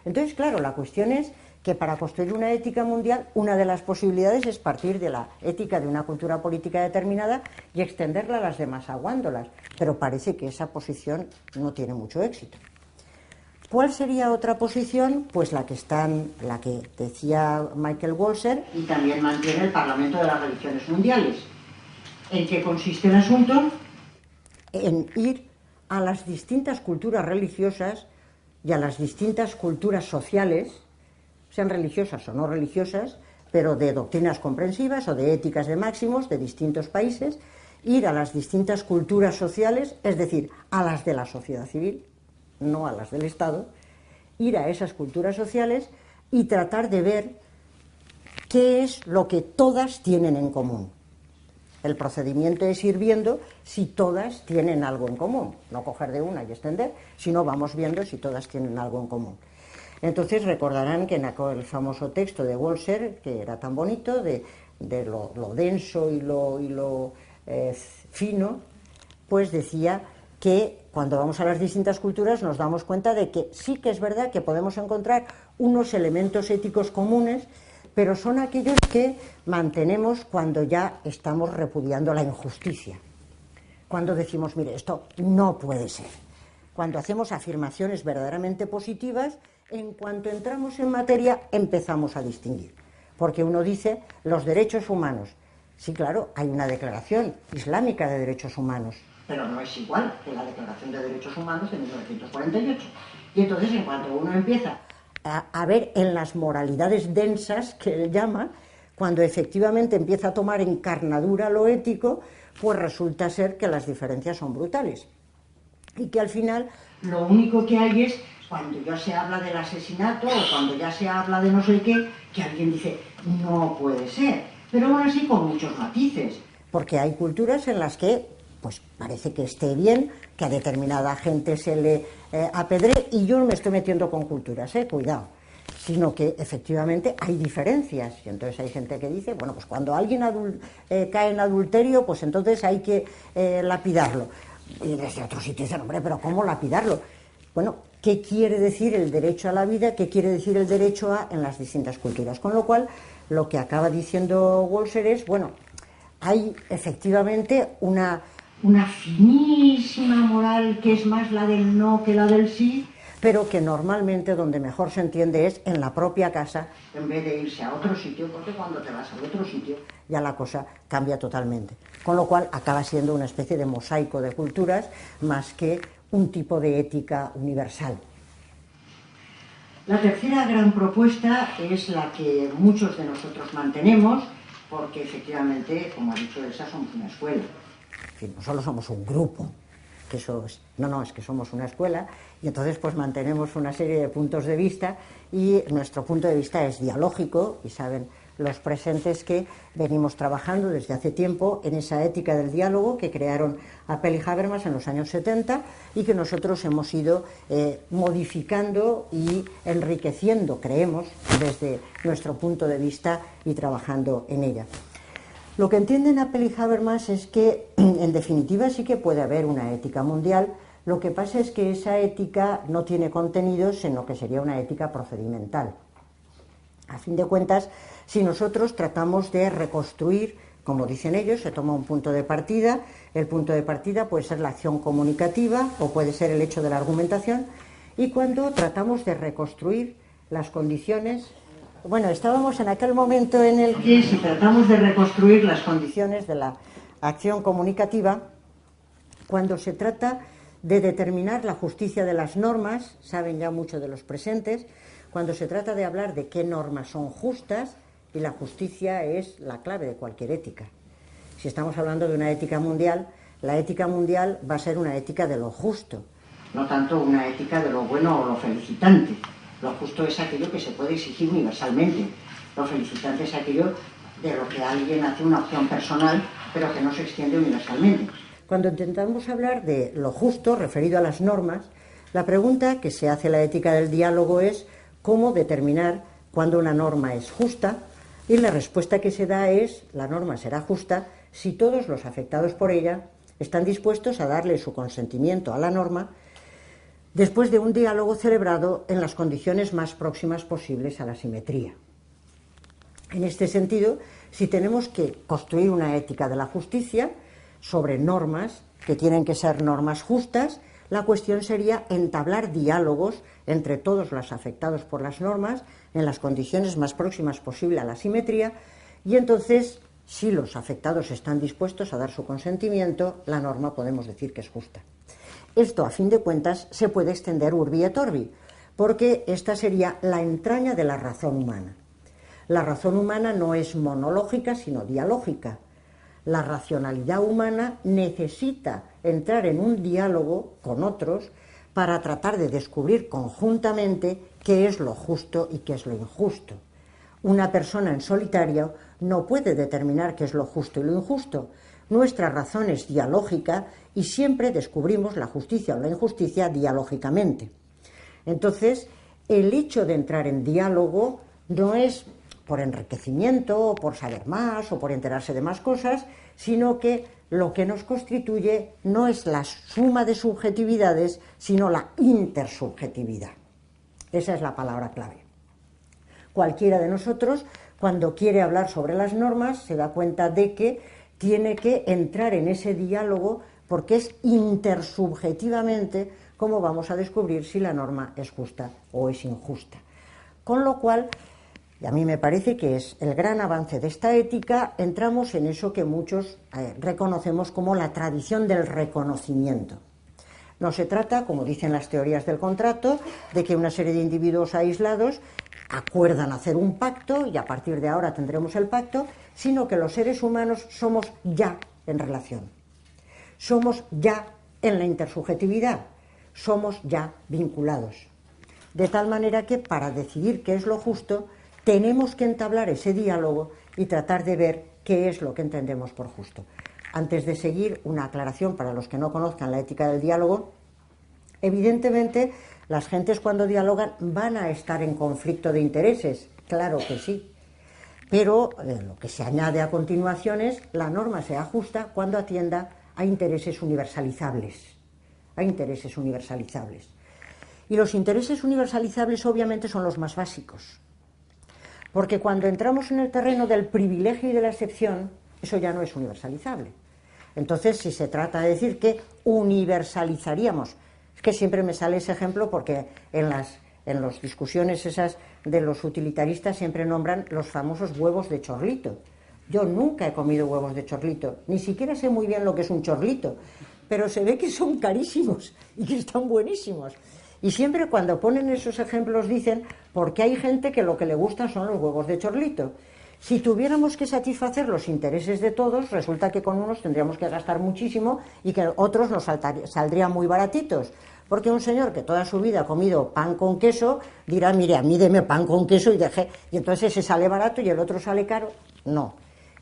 Entonces, claro, la cuestión es que para construir una ética mundial, una de las posibilidades es partir de la ética de una cultura política determinada y extenderla a las demás aguándolas, pero parece que esa posición no tiene mucho éxito. ¿Cuál sería otra posición? Pues la que decía Michael Walzer. Y también mantiene el Parlamento de las Religiones Mundiales. ¿En qué consiste el asunto? En ir a las distintas culturas religiosas y a las distintas culturas sociales, sean religiosas o no religiosas, pero de doctrinas comprensivas o de éticas de máximos de distintos países, ir a las distintas culturas sociales, es decir, a las de la sociedad civil, no a las del Estado, ir a esas culturas sociales y tratar de ver qué es lo que todas tienen en común. El procedimiento es ir viendo si todas tienen algo en común, no coger de una y extender, sino vamos viendo si todas tienen algo en común. Entonces recordarán que en el famoso texto de Walzer, que era tan bonito, de lo denso y lo fino, pues decía que cuando vamos a las distintas culturas nos damos cuenta de que sí que es verdad que podemos encontrar unos elementos éticos comunes, pero son aquellos que mantenemos cuando ya estamos repudiando la injusticia. Cuando decimos, mire, esto no puede ser. Cuando hacemos afirmaciones verdaderamente positivas, en cuanto entramos en materia empezamos a distinguir. Porque uno dice, los derechos humanos. Sí, claro, hay una declaración islámica de derechos humanos. Pero no es igual que la Declaración de Derechos Humanos de 1948. Y entonces, en cuanto uno empieza a ver en las moralidades densas, que él llama, cuando efectivamente empieza a tomar encarnadura lo ético, pues resulta ser que las diferencias son brutales. Y que al final lo único que hay es, cuando ya se habla del asesinato o cuando ya se habla de no sé qué, que alguien dice, no puede ser. Pero aún así con muchos matices. Porque hay culturas en las que pues parece que esté bien que a determinada gente se le apedree, y yo no me estoy metiendo con culturas, cuidado, sino que efectivamente hay diferencias, y entonces hay gente que dice, bueno, pues cuando alguien cae en adulterio, pues entonces hay que lapidarlo, y desde otro sitio dicen, hombre, pero ¿cómo lapidarlo? Bueno, ¿qué quiere decir el derecho a la vida? ¿Qué quiere decir el derecho a en las distintas culturas? Con lo cual, lo que acaba diciendo Walzer es, bueno, hay efectivamente una finísima moral que es más la del no que la del sí, pero que normalmente donde mejor se entiende es en la propia casa, en vez de irse a otro sitio, porque cuando te vas al otro sitio ya la cosa cambia totalmente. Con lo cual acaba siendo una especie de mosaico de culturas más que un tipo de ética universal. La tercera gran propuesta es la que muchos de nosotros mantenemos, porque efectivamente, como ha dicho Elsa, somos una escuela. No solo somos un grupo, que eso es, es que somos una escuela, y entonces pues mantenemos una serie de puntos de vista, y nuestro punto de vista es dialógico, y saben los presentes que venimos trabajando desde hace tiempo en esa ética del diálogo que crearon Appel y Habermas en los años 70 y que nosotros hemos ido modificando y enriqueciendo, creemos, desde nuestro punto de vista y trabajando en ella. Lo que entienden Appel y Habermas es que, en definitiva, sí que puede haber una ética mundial. Lo que pasa es que esa ética no tiene contenidos, sino que sería una ética procedimental. A fin de cuentas, si nosotros tratamos de reconstruir, como dicen ellos, se toma un punto de partida, el punto de partida puede ser la acción comunicativa o puede ser el hecho de la argumentación, y cuando tratamos de reconstruir las condiciones. Bueno, estábamos en aquel momento en el que si tratamos de reconstruir las condiciones de la acción comunicativa, cuando se trata de determinar la justicia de las normas, saben ya mucho de los presentes, cuando se trata de hablar de qué normas son justas, y la justicia es la clave de cualquier ética. Si estamos hablando de una ética mundial, la ética mundial va a ser una ética de lo justo. no tanto una ética de lo bueno o lo felicitante. Lo justo es aquello que se puede exigir universalmente. Lo felicitante es aquello de lo que alguien hace una opción personal, pero que no se extiende universalmente. Cuando intentamos hablar de lo justo referido a las normas, la pregunta que se hace la ética del diálogo es cómo determinar cuándo una norma es justa, y la respuesta que se da es: la norma será justa si todos los afectados por ella están dispuestos a darle su consentimiento a la norma después de un diálogo celebrado en las condiciones más próximas posibles a la simetría. En este sentido, si tenemos que construir una ética de la justicia sobre normas que tienen que ser normas justas, la cuestión sería entablar diálogos entre todos los afectados por las normas en las condiciones más próximas posibles a la simetría, y entonces, si los afectados están dispuestos a dar su consentimiento, la norma podemos decir que es justa. Esto, a fin de cuentas, se puede extender urbi et orbi, porque esta sería la entraña de la razón humana. La razón humana no es monológica, sino dialógica. La racionalidad humana necesita entrar en un diálogo con otros para tratar de descubrir conjuntamente qué es lo justo y qué es lo injusto. Una persona en solitario no puede determinar qué es lo justo y lo injusto. Nuestra razón es dialógica y siempre descubrimos la justicia o la injusticia dialógicamente. Entonces, el hecho de entrar en diálogo no es por enriquecimiento, o por saber más, o por enterarse de más cosas, sino que lo que nos constituye no es la suma de subjetividades, sino la intersubjetividad. Esa es la palabra clave. Cualquiera de nosotros, cuando quiere hablar sobre las normas, se da cuenta de que tiene que entrar en ese diálogo, porque es intersubjetivamente como vamos a descubrir si la norma es justa o es injusta. Con lo cual, y a mí me parece que es el gran avance de esta ética, entramos en eso que muchos reconocemos como la tradición del reconocimiento. No se trata, como dicen las teorías del contrato, de que una serie de individuos aislados acuerdan hacer un pacto y a partir de ahora tendremos el pacto, sino que los seres humanos somos ya en relación. Somos ya en la intersubjetividad, somos ya vinculados. De tal manera que para decidir qué es lo justo, tenemos que entablar ese diálogo y tratar de ver qué es lo que entendemos por justo. Antes de seguir, una aclaración para los que no conozcan la ética del diálogo. Evidentemente, las gentes cuando dialogan van a estar en conflicto de intereses, claro que sí. Pero lo que se añade a continuación es: la norma se ajusta cuando atienda a intereses universalizables. A intereses universalizables. Y los intereses universalizables obviamente son los más básicos. Porque cuando entramos en el terreno del privilegio y de la excepción, eso ya no es universalizable. Entonces, si se trata de decir que universalizaríamos, es que siempre me sale ese ejemplo porque en las discusiones esas de los utilitaristas siempre nombran los famosos huevos de chorlito. Yo nunca he comido huevos de chorlito, ni siquiera sé muy bien lo que es un chorlito, pero se ve que son carísimos y que están buenísimos. Y siempre cuando ponen esos ejemplos dicen, porque hay gente que lo que le gustan son los huevos de chorlito. Si tuviéramos que satisfacer los intereses de todos, resulta que con unos tendríamos que gastar muchísimo y que otros nos saldrían muy baratitos. Porque un señor que toda su vida ha comido pan con queso dirá: mire, a mí deme pan con queso y entonces ese sale barato y el otro sale caro. No,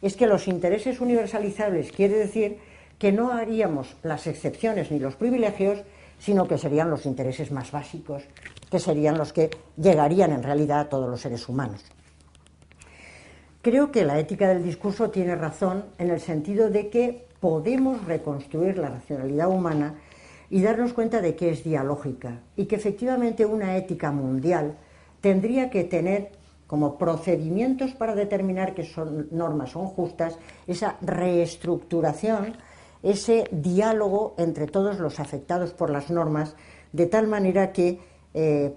es que los intereses universalizables quiere decir que no haríamos las excepciones ni los privilegios, sino que serían los intereses más básicos, que serían los que llegarían en realidad a todos los seres humanos. Creo que la ética del discurso tiene razón en el sentido de que podemos reconstruir la racionalidad humana y darnos cuenta de que es dialógica y que efectivamente una ética mundial tendría que tener como procedimientos para determinar que normas son justas, esa reestructuración, ese diálogo entre todos los afectados por las normas, de tal manera que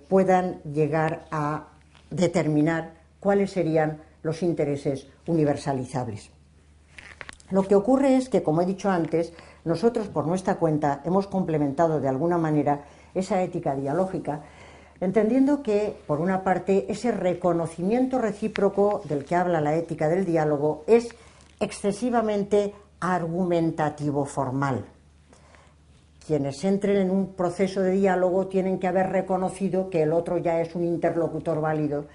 puedan llegar a determinar cuáles serían los intereses universalizables. Lo que ocurre es que, como he dicho antes, nosotros por nuestra cuenta hemos complementado de alguna manera esa ética dialógica, entendiendo que, por una parte, ese reconocimiento recíproco del que habla la ética del diálogo es excesivamente argumentativo formal. quienes entren en un proceso de diálogo tienen que haber reconocido que el otro ya es un interlocutor válido,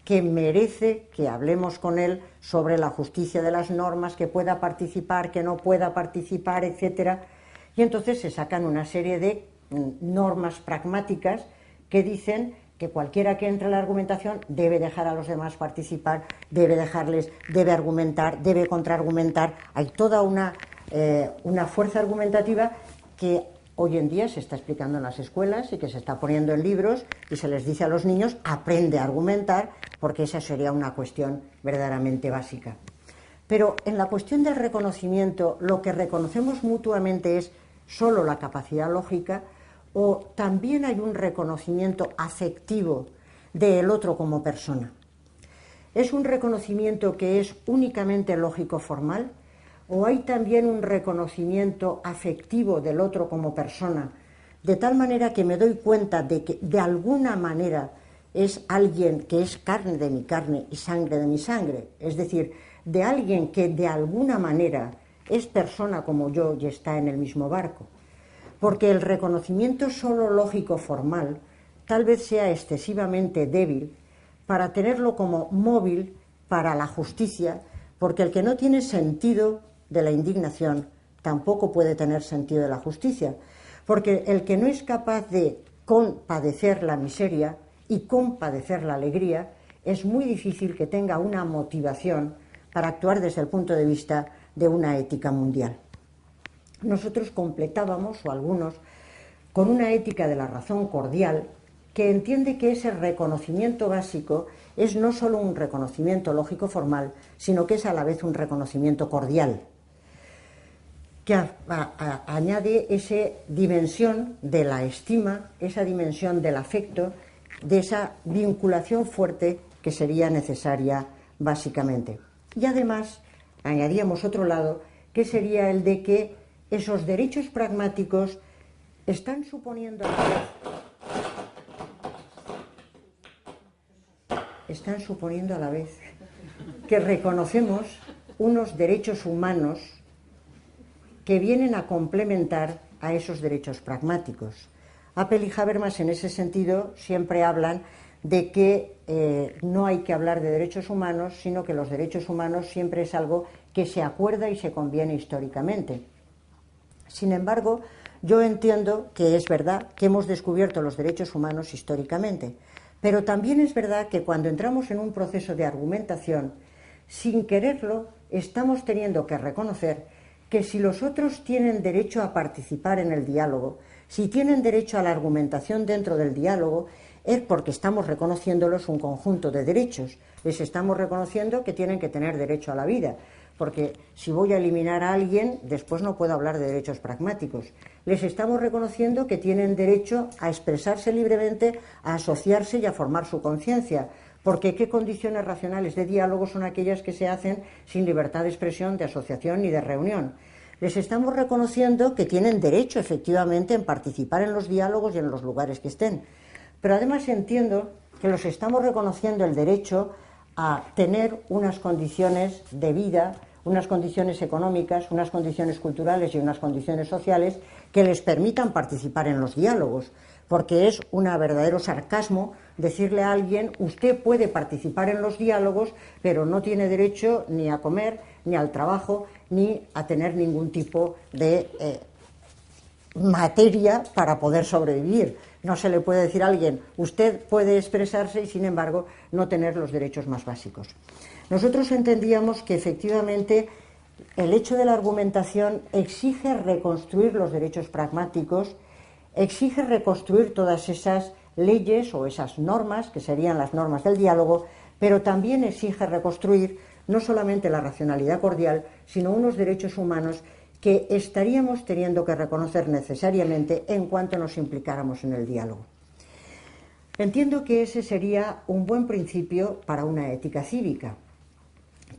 que merece que hablemos con él sobre la justicia de las normas, que pueda participar, que no pueda participar, etcétera. Y entonces se sacan una serie de normas pragmáticas que dicen que cualquiera que entre en la argumentación debe dejar a los demás participar, debe dejarles, debe argumentar, debe contraargumentar. Hay toda una fuerza argumentativa que hoy en día se está explicando en las escuelas y que se está poniendo en libros y se les dice a los niños aprende a argumentar, porque esa sería una cuestión verdaderamente básica. Pero en la cuestión del reconocimiento, lo que reconocemos mutuamente es solo la capacidad lógica, o también hay un reconocimiento afectivo del otro como persona. ¿Es un reconocimiento que es únicamente lógico-formal? ¿O hay también un reconocimiento afectivo del otro como persona, de tal manera que me doy cuenta de que de alguna manera es alguien que es carne de mi carne y sangre de mi sangre? Es decir, de alguien que de alguna manera es persona como yo y está en el mismo barco. Porque el reconocimiento solo lógico-formal tal vez sea excesivamente débil para tenerlo como móvil para la justicia, porque el que no tiene sentido de la indignación tampoco puede tener sentido de la justicia, porque el que no es capaz de compadecer la miseria y compadecer la alegría, es muy difícil que tenga una motivación para actuar desde el punto de vista de una ética mundial. Nosotros completábamos, o algunos, con una ética de la razón cordial que entiende que ese reconocimiento básico es no solo un reconocimiento lógico-formal, sino que es a la vez un reconocimiento cordial, que añade esa dimensión de la estima, esa dimensión del afecto, de esa vinculación fuerte que sería necesaria básicamente. Y además añadíamos otro lado, que sería el de que esos derechos pragmáticos están suponiendo a la vez que reconocemos unos derechos humanos que vienen a complementar a esos derechos pragmáticos. Apel y Habermas en ese sentido siempre hablan de que no hay que hablar de derechos humanos, sino que los derechos humanos siempre es algo que se acuerda y se conviene históricamente. Sin embargo, yo entiendo que es verdad que hemos descubierto los derechos humanos históricamente, pero también es verdad que cuando entramos en un proceso de argumentación, sin quererlo, estamos teniendo que reconocer que si los otros tienen derecho a participar en el diálogo, si tienen derecho a la argumentación dentro del diálogo, es porque estamos reconociéndolos un conjunto de derechos. Les estamos reconociendo que tienen que tener derecho a la vida, porque si voy a eliminar a alguien, después no puedo hablar de derechos pragmáticos. Les estamos reconociendo que tienen derecho a expresarse libremente, a asociarse y a formar su conciencia, porque ¿qué condiciones racionales de diálogo son aquellas que se hacen sin libertad de expresión, de asociación ni de reunión? Les estamos reconociendo que tienen derecho efectivamente en participar en los diálogos y en los lugares que estén, pero además entiendo que los estamos reconociendo el derecho a tener unas condiciones de vida, unas condiciones económicas, unas condiciones culturales y unas condiciones sociales que les permitan participar en los diálogos, porque es un verdadero sarcasmo decirle a alguien usted puede participar en los diálogos, pero no tiene derecho ni a comer, ni al trabajo, ni a tener ningún tipo de materia para poder sobrevivir. No se le puede decir a alguien usted puede expresarse y sin embargo no tener los derechos más básicos. Nosotros entendíamos que efectivamente el hecho de la argumentación exige reconstruir los derechos pragmáticos, exige reconstruir todas esas leyes o esas normas, que serían las normas del diálogo, pero también exige reconstruir no solamente la racionalidad cordial, sino unos derechos humanos que estaríamos teniendo que reconocer necesariamente en cuanto nos implicáramos en el diálogo. Entiendo que ese sería un buen principio para una ética cívica,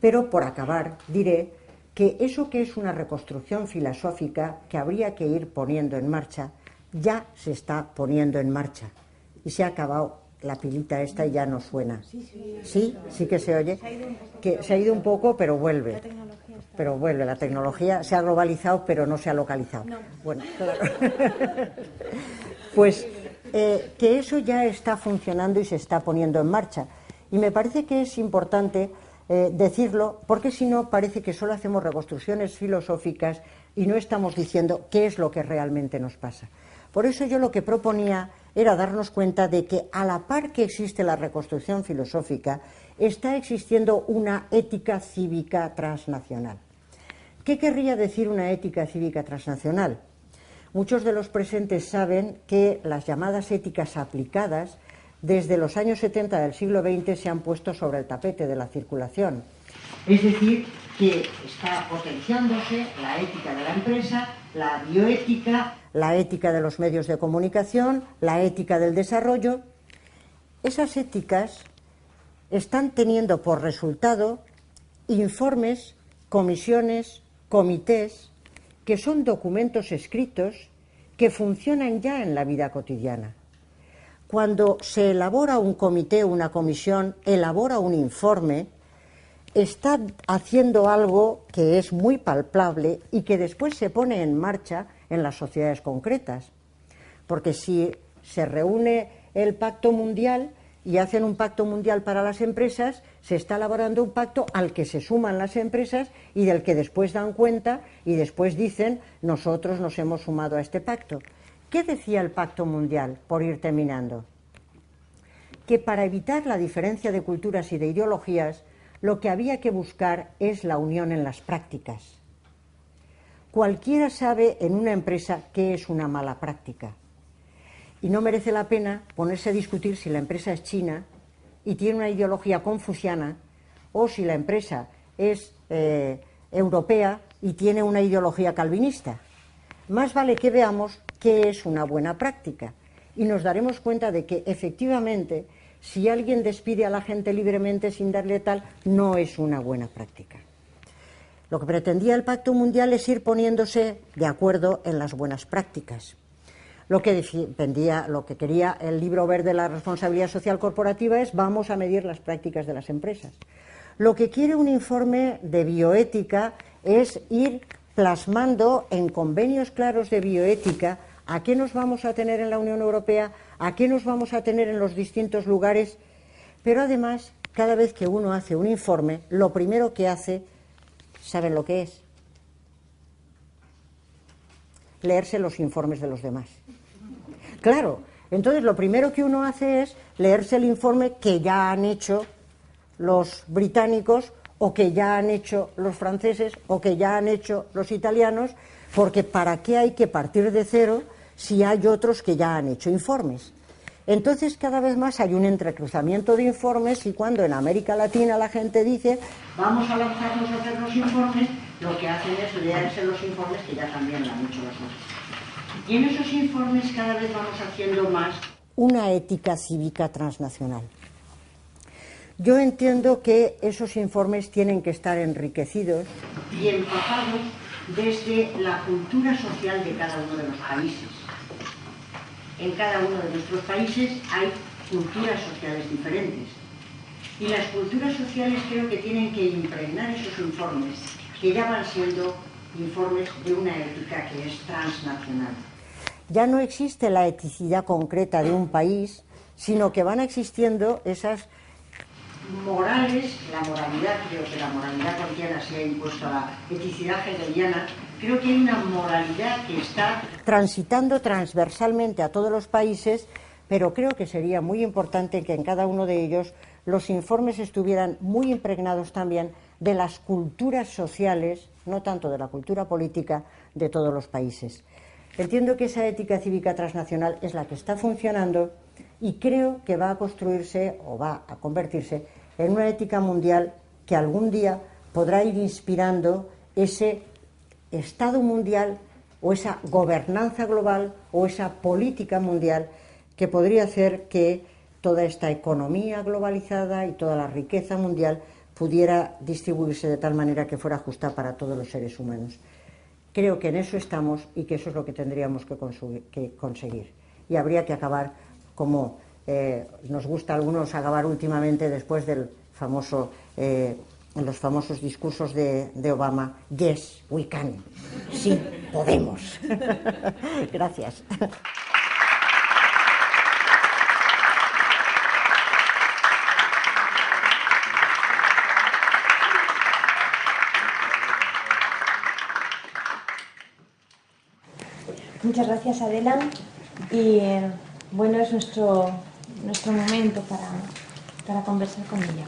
pero por acabar diré que eso que es una reconstrucción filosófica que habría que ir poniendo en marcha, ya se está poniendo en marcha y se ha acabado la pilita esta y ya no suena. Sí, sí que se oye. Que se ha ido un poco, pero vuelve. Pero vuelve. La tecnología se ha globalizado, pero no se ha localizado. Bueno, claro. Pues que eso ya está funcionando y se está poniendo en marcha. Y me parece que es importante decirlo, porque si no parece que solo hacemos reconstrucciones filosóficas y no estamos diciendo qué es lo que realmente nos pasa. Por eso yo lo que proponía era darnos cuenta de que a la par que existe la reconstrucción filosófica, está existiendo una ética cívica transnacional. ¿Qué querría decir una ética cívica transnacional? Muchos de los presentes saben que las llamadas éticas aplicadas desde los años 70 del siglo XX se han puesto sobre el tapete de la circulación. Es decir, que está potenciándose la ética de la empresa, la bioética, la ética de los medios de comunicación, la ética del desarrollo. Esas éticas están teniendo por resultado informes, comisiones, comités, que son documentos escritos que funcionan ya en la vida cotidiana. Cuando se elabora un comité o una comisión, elabora un informe, está haciendo algo que es muy palpable y que después se pone en marcha en las sociedades concretas. Porque si se reúne el Pacto Mundial y hacen un pacto mundial para las empresas, se está elaborando un pacto al que se suman las empresas y del que después dan cuenta y después dicen, nosotros nos hemos sumado a este pacto. ¿Qué decía el Pacto Mundial, por ir terminando? Que para evitar la diferencia de culturas y de ideologías, lo que había que buscar es la unión en las prácticas. Cualquiera sabe en una empresa qué es una mala práctica. Y no merece la pena ponerse a discutir si la empresa es china y tiene una ideología confuciana o si la empresa es europea y tiene una ideología calvinista. Más vale que veamos qué es una buena práctica y nos daremos cuenta de que efectivamente si alguien despide a la gente libremente sin darle tal, no es una buena práctica. Lo que pretendía el Pacto Mundial es ir poniéndose de acuerdo en las buenas prácticas. Lo que quería el libro verde de la responsabilidad social corporativa es vamos a medir las prácticas de las empresas. Lo que quiere un informe de bioética es ir plasmando en convenios claros de bioética a qué nos vamos a tener en la Unión Europea, a qué nos vamos a tener en los distintos lugares, pero además, cada vez que uno hace un informe, lo primero que hace, ¿saben lo que es? Leerse los informes de los demás. Claro, entonces lo primero que uno hace es leerse el informe que ya han hecho los británicos o que ya han hecho los franceses o que ya han hecho los italianos, porque ¿para qué hay que partir de cero si hay otros que ya han hecho informes? Entonces cada vez más hay un entrecruzamiento de informes y cuando en América Latina la gente dice vamos a lanzarnos a hacer los informes, lo que hacen es leerse los informes que ya también lo han hecho los otros. Y en esos informes cada vez vamos haciendo más una ética cívica transnacional. Yo entiendo que esos informes tienen que estar enriquecidos y empapados desde la cultura social de cada uno de los países. En cada uno de nuestros países hay culturas sociales diferentes. Y las culturas sociales creo que tienen que impregnar esos informes, que ya van siendo informes de una ética que es transnacional. Ya no existe la eticidad concreta de un país, sino que van existiendo esas morales, la moralidad, creo que la moralidad kantiana se ha impuesto a la eticidad hegeliana. Creo que hay una moralidad que está transitando transversalmente a todos los países, pero creo que sería muy importante que en cada uno de ellos los informes estuvieran muy impregnados también de las culturas sociales, no tanto de la cultura política, de todos los países. Entiendo que esa ética cívica transnacional es la que está funcionando y creo que va a construirse o va a convertirse en una ética mundial que algún día podrá ir inspirando ese Estado mundial o esa gobernanza global o esa política mundial que podría hacer que toda esta economía globalizada y toda la riqueza mundial pudiera distribuirse de tal manera que fuera justa para todos los seres humanos. Creo que en eso estamos y que eso es lo que tendríamos que conseguir. Y habría que acabar, como nos gusta a algunos acabar últimamente después del famoso, en los famosos discursos de Obama, yes, we can, sí, podemos. Gracias. Muchas gracias, Adela. Y bueno, es nuestro momento para conversar con ella.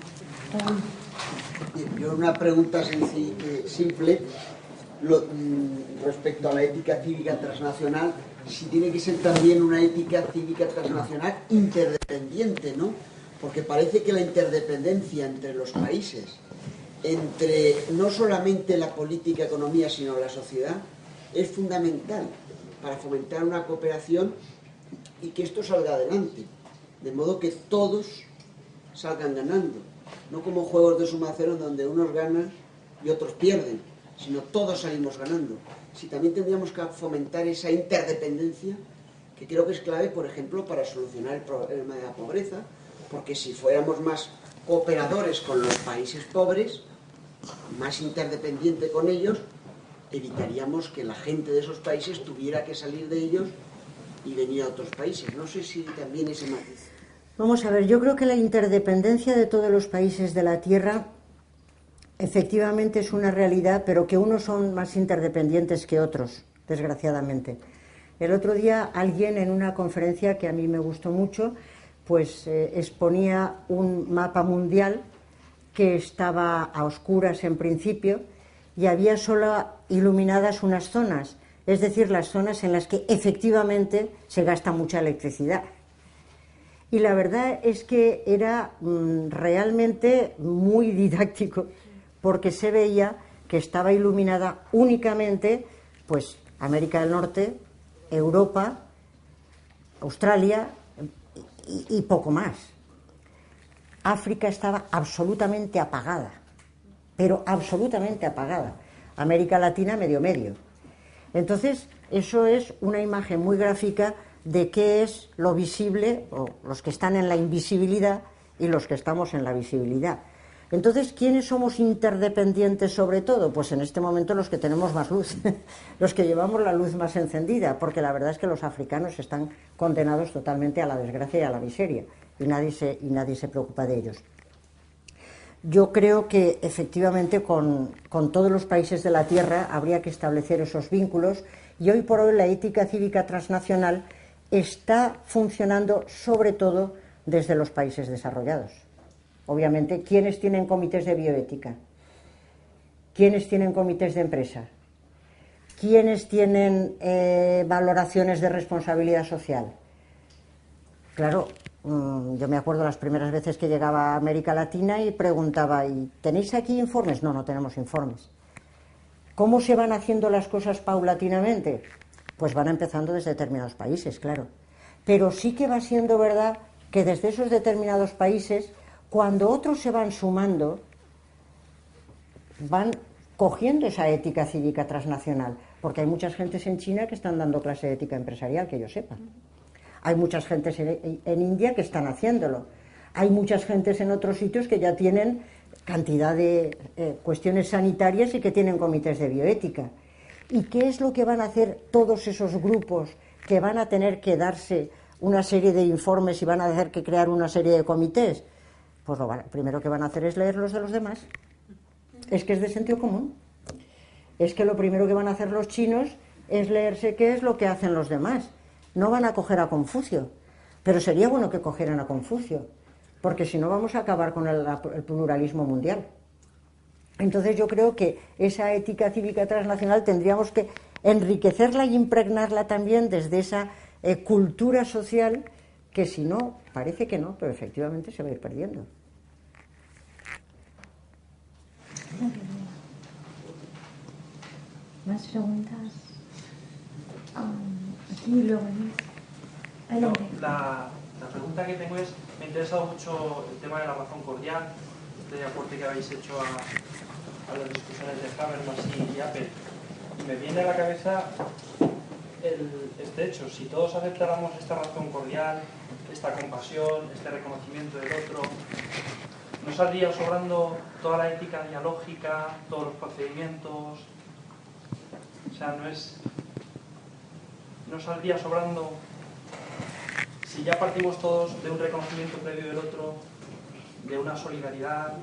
Yo una pregunta simple respecto a la ética cívica transnacional, si tiene que ser también una ética cívica transnacional interdependiente, ¿no? Porque parece que la interdependencia entre los países, entre no solamente la política, economía, sino la sociedad, es fundamental para fomentar una cooperación y que esto salga adelante, de modo que todos salgan ganando, no como juegos de suma cero donde unos ganan y otros pierden, sino todos salimos ganando. Si también tendríamos que fomentar esa interdependencia, que creo que es clave, por ejemplo, para solucionar el problema de la pobreza, porque si fuéramos más cooperadores con los países pobres, más interdependiente con ellos, evitaríamos que la gente de esos países tuviera que salir de ellos y venir a otros países. No sé si también ese matiz. Vamos a ver, yo creo que la interdependencia de todos los países de la Tierra efectivamente es una realidad, pero que unos son más interdependientes que otros, desgraciadamente. El otro día alguien en una conferencia que a mí me gustó mucho, pues exponía un mapa mundial que estaba a oscuras en principio y había solo iluminadas unas zonas, es decir, las zonas en las que efectivamente se gasta mucha electricidad. Y la verdad es que era realmente muy didáctico, porque se veía que estaba iluminada únicamente pues América del Norte, Europa, Australia y poco más. África estaba absolutamente apagada, pero absolutamente apagada. América Latina medio. Entonces, eso es una imagen muy gráfica de qué es lo visible, o los que están en la invisibilidad y los que estamos en la visibilidad. Entonces, ¿quiénes somos interdependientes sobre todo? Pues en este momento los que tenemos más luz, los que llevamos la luz más encendida, porque la verdad es que los africanos están condenados totalmente a la desgracia y a la miseria, y nadie se preocupa de ellos. Yo creo que efectivamente con todos los países de la Tierra habría que establecer esos vínculos, y hoy por hoy la ética cívica transnacional está funcionando sobre todo desde los países desarrollados. Obviamente, ¿quiénes tienen comités de bioética? ¿Quiénes tienen comités de empresa? ¿Quiénes tienen valoraciones de responsabilidad social? Claro, yo me acuerdo las primeras veces que llegaba a América Latina y preguntaba, ¿y tenéis aquí informes? No, no tenemos informes. ¿Cómo se van haciendo las cosas paulatinamente? Pues van empezando desde determinados países, claro. Pero sí que va siendo verdad que desde esos determinados países, cuando otros se van sumando, van cogiendo esa ética cívica transnacional, porque hay muchas gentes en China que están dando clase de ética empresarial, que yo sepa. Hay muchas gentes en India que están haciéndolo. Hay muchas gentes en otros sitios que ya tienen cantidad de cuestiones sanitarias y que tienen comités de bioética. ¿Y qué es lo que van a hacer todos esos grupos que van a tener que darse una serie de informes y van a tener que crear una serie de comités? Pues lo primero que van a hacer es leer los de los demás. Es que es de sentido común. Es que lo primero que van a hacer los chinos es leerse qué es lo que hacen los demás. No van a coger a Confucio, pero sería bueno que cogieran a Confucio, porque si no vamos a acabar con el pluralismo mundial. Entonces yo creo que esa ética cívica transnacional tendríamos que enriquecerla y impregnarla también desde esa cultura social que si no, parece que no, pero efectivamente se va a ir perdiendo. ¿Más preguntas? Aquí y luego. La pregunta que tengo es, me ha interesado mucho el tema de la razón cordial, este aporte que habéis hecho a las discusiones de Habermas y Apple. Y me viene a la cabeza este hecho. Si todos aceptáramos esta razón cordial, esta compasión, este reconocimiento del otro, ¿no saldría sobrando toda la ética dialógica, todos los procedimientos? O sea, no saldría sobrando, si ya partimos todos de un reconocimiento previo del otro, de una solidaridad,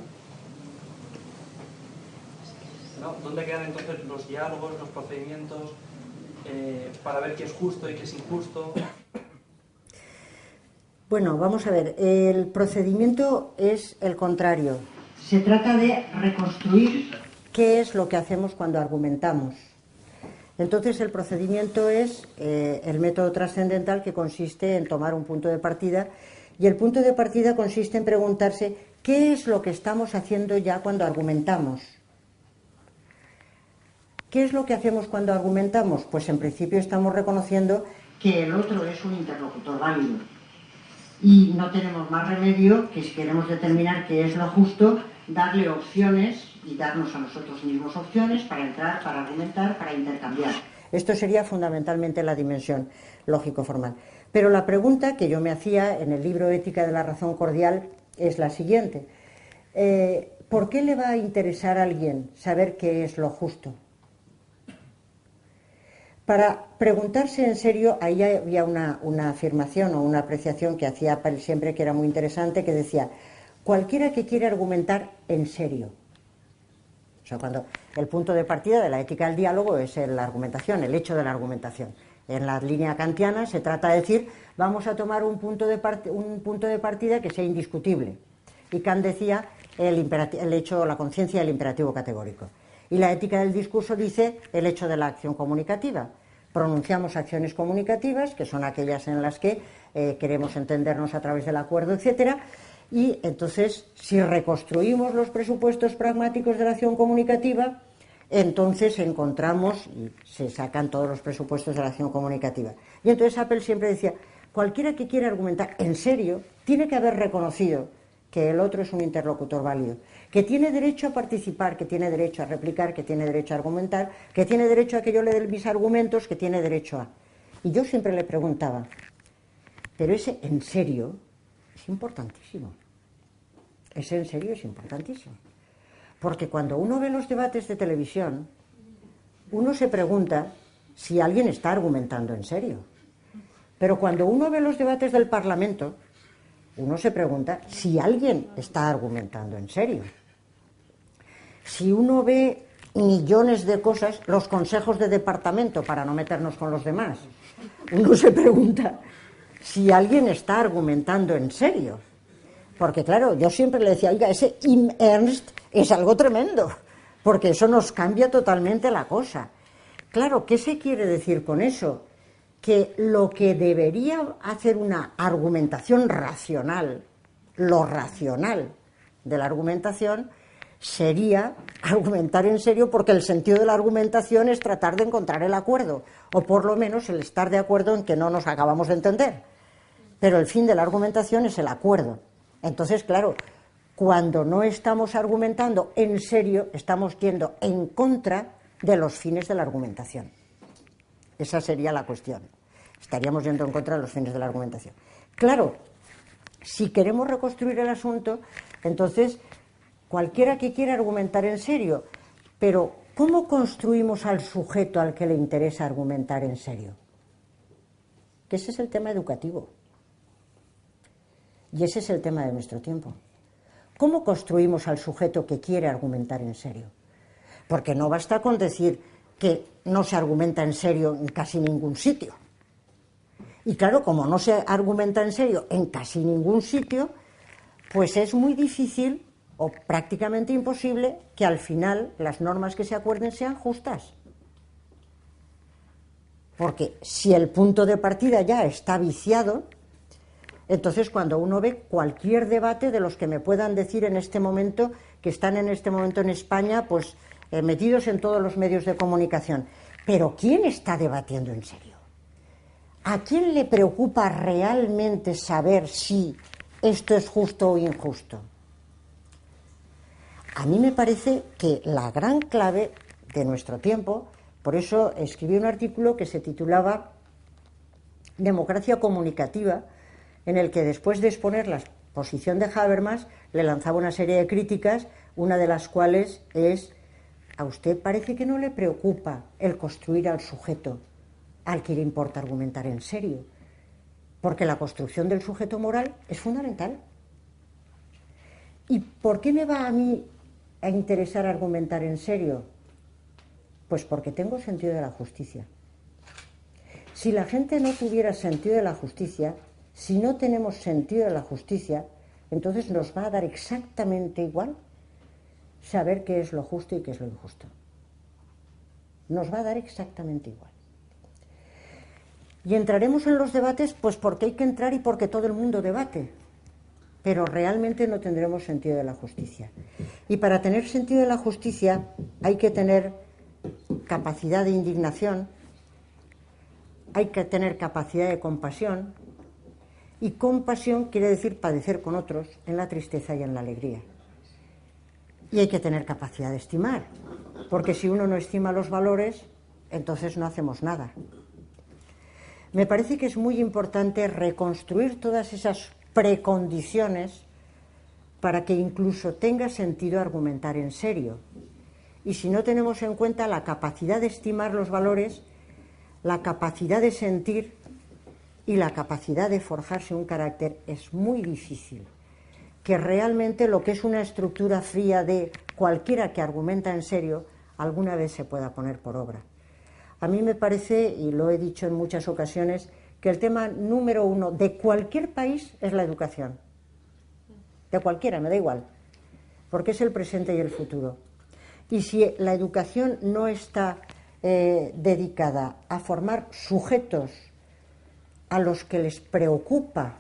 ¿no? ¿Dónde quedan entonces los diálogos, los procedimientos para ver qué es justo y qué es injusto? Bueno, vamos a ver, el procedimiento es el contrario. Se trata de reconstruir ¿Qué es lo que hacemos cuando argumentamos? Entonces el procedimiento es el método trascendental, que consiste en tomar un punto de partida, y el punto de partida consiste en preguntarse ¿qué es lo que estamos haciendo ya cuando argumentamos? ¿Qué es lo que hacemos cuando argumentamos? Pues en principio estamos reconociendo que el otro es un interlocutor válido. Y no tenemos más remedio que, si queremos determinar qué es lo justo, darle opciones y darnos a nosotros mismos opciones para entrar, para argumentar, para intercambiar. Esto sería fundamentalmente la dimensión lógico-formal. Pero la pregunta que yo me hacía en el libro Ética de la razón cordial es la siguiente. ¿Por qué le va a interesar a alguien saber qué es lo justo? Para preguntarse en serio, ahí había una afirmación o una apreciación que hacía Appel siempre, que era muy interesante, que decía: cualquiera que quiere argumentar en serio. O sea, cuando el punto de partida de la ética del diálogo es la argumentación, el hecho de la argumentación. En la línea kantiana se trata de decir, vamos a tomar un punto de partida que sea indiscutible. Y Kant decía el hecho, la conciencia del imperativo categórico. Y la ética del discurso dice el hecho de la acción comunicativa. Pronunciamos acciones comunicativas, que son aquellas en las que queremos entendernos a través del acuerdo, etcétera. Y entonces, si reconstruimos los presupuestos pragmáticos de la acción comunicativa, entonces encontramos, y se sacan todos los presupuestos de la acción comunicativa. Y entonces Appel siempre decía, cualquiera que quiera argumentar en serio, tiene que haber reconocido que el otro es un interlocutor válido, que tiene derecho a participar, que tiene derecho a replicar, que tiene derecho a argumentar, que tiene derecho a que yo le dé mis argumentos, que tiene derecho a... Y yo siempre le preguntaba, pero ese en serio es importantísimo. Ese en serio es importantísimo. Porque cuando uno ve los debates de televisión, uno se pregunta si alguien está argumentando en serio. Pero cuando uno ve los debates del Parlamento, uno se pregunta si alguien está argumentando en serio. Si uno ve millones de cosas, los consejos de departamento, para no meternos con los demás, uno se pregunta si alguien está argumentando en serio. Porque claro, yo siempre le decía, oiga, ese im Ernst es algo tremendo, porque eso nos cambia totalmente la cosa. Claro, ¿qué se quiere decir con eso? Que lo que debería hacer una argumentación racional, lo racional de la argumentación, sería argumentar en serio, porque el sentido de la argumentación es tratar de encontrar el acuerdo, o por lo menos el estar de acuerdo en que no nos acabamos de entender. Pero el fin de la argumentación es el acuerdo. Entonces, claro, cuando no estamos argumentando en serio, estamos yendo en contra de los fines de la argumentación. Esa sería la cuestión. Estaríamos yendo en contra de los fines de la argumentación. Claro, si queremos reconstruir el asunto, entonces, cualquiera que quiera argumentar en serio, pero ¿cómo construimos al sujeto al que le interesa argumentar en serio? Que ese es el tema educativo. Y ese es el tema de nuestro tiempo. ¿Cómo construimos al sujeto que quiere argumentar en serio? Porque no basta con decir que no se argumenta en serio en casi ningún sitio. Y claro, como no se argumenta en serio en casi ningún sitio, pues es muy difícil o prácticamente imposible que al final las normas que se acuerden sean justas. Porque si el punto de partida ya está viciado, entonces cuando uno ve cualquier debate de los que me puedan decir en este momento, que están en este momento en España, pues metidos en todos los medios de comunicación, pero ¿quién está debatiendo en serio? ¿A quién le preocupa realmente saber si esto es justo o injusto? A mí me parece que la gran clave de nuestro tiempo Por eso escribí un artículo que se titulaba Democracia comunicativa, en el que después de exponer la posición de Habermas le lanzaba una serie de críticas, una de las cuales es: ¿a usted parece que no le preocupa el construir al sujeto al que le importa argumentar en serio? Porque la construcción del sujeto moral es fundamental. ¿Y por qué me va a mí a interesar argumentar en serio? Pues porque tengo sentido de la justicia. Si la gente no tuviera sentido de la justicia, si no tenemos sentido de la justicia, entonces nos va a dar exactamente igual saber qué es lo justo y qué es lo injusto. Nos va a dar exactamente igual. Y entraremos en los debates pues porque hay que entrar y porque todo el mundo debate, pero realmente no tendremos sentido de la justicia. Y para tener sentido de la justicia hay que tener capacidad de indignación, hay que tener capacidad de compasión, y compasión quiere decir padecer con otros en la tristeza y en la alegría. Y hay que tener capacidad de estimar, porque si uno no estima los valores, entonces no hacemos nada. Me parece que es muy importante reconstruir todas esas precondiciones para que incluso tenga sentido argumentar en serio. Y si no tenemos en cuenta la capacidad de estimar los valores, la capacidad de sentir y la capacidad de forjarse un carácter, es muy difícil que realmente lo que es una estructura fría de cualquiera que argumenta en serio alguna vez se pueda poner por obra. A mí me parece, y lo he dicho en muchas ocasiones, que el tema número uno de cualquier país es la educación. De cualquiera, me da igual, porque es el presente y el futuro. Y si la educación no está dedicada a formar sujetos a los que les preocupa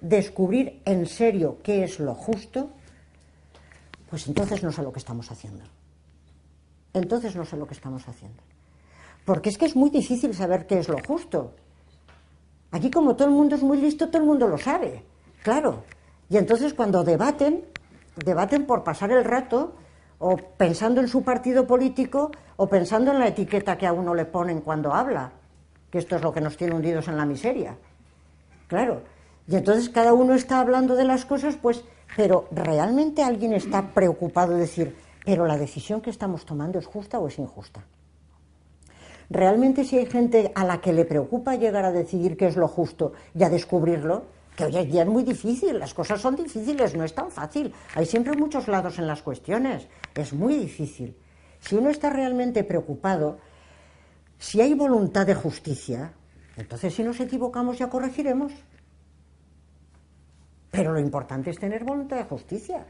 descubrir en serio qué es lo justo, pues entonces no sé lo que estamos haciendo. Entonces no sé lo que estamos haciendo. Porque es que es muy difícil saber qué es lo justo. Aquí, como todo el mundo es muy listo, todo el mundo lo sabe, claro. Y entonces cuando debaten por pasar el rato, o pensando en su partido político, o pensando en la etiqueta que a uno le ponen cuando habla, que esto es lo que nos tiene hundidos en la miseria. Claro. Y entonces cada uno está hablando de las cosas, pues, pero ¿realmente alguien está preocupado de decir, pero la decisión que estamos tomando es justa o es injusta? Realmente, si hay gente a la que le preocupa llegar a decidir qué es lo justo y a descubrirlo, que hoy en día es muy difícil, las cosas son difíciles, no es tan fácil, hay siempre muchos lados en las cuestiones, es muy difícil. Si uno está realmente preocupado, si hay voluntad de justicia, entonces si nos equivocamos ya corregiremos. Pero lo importante es tener voluntad de justicia.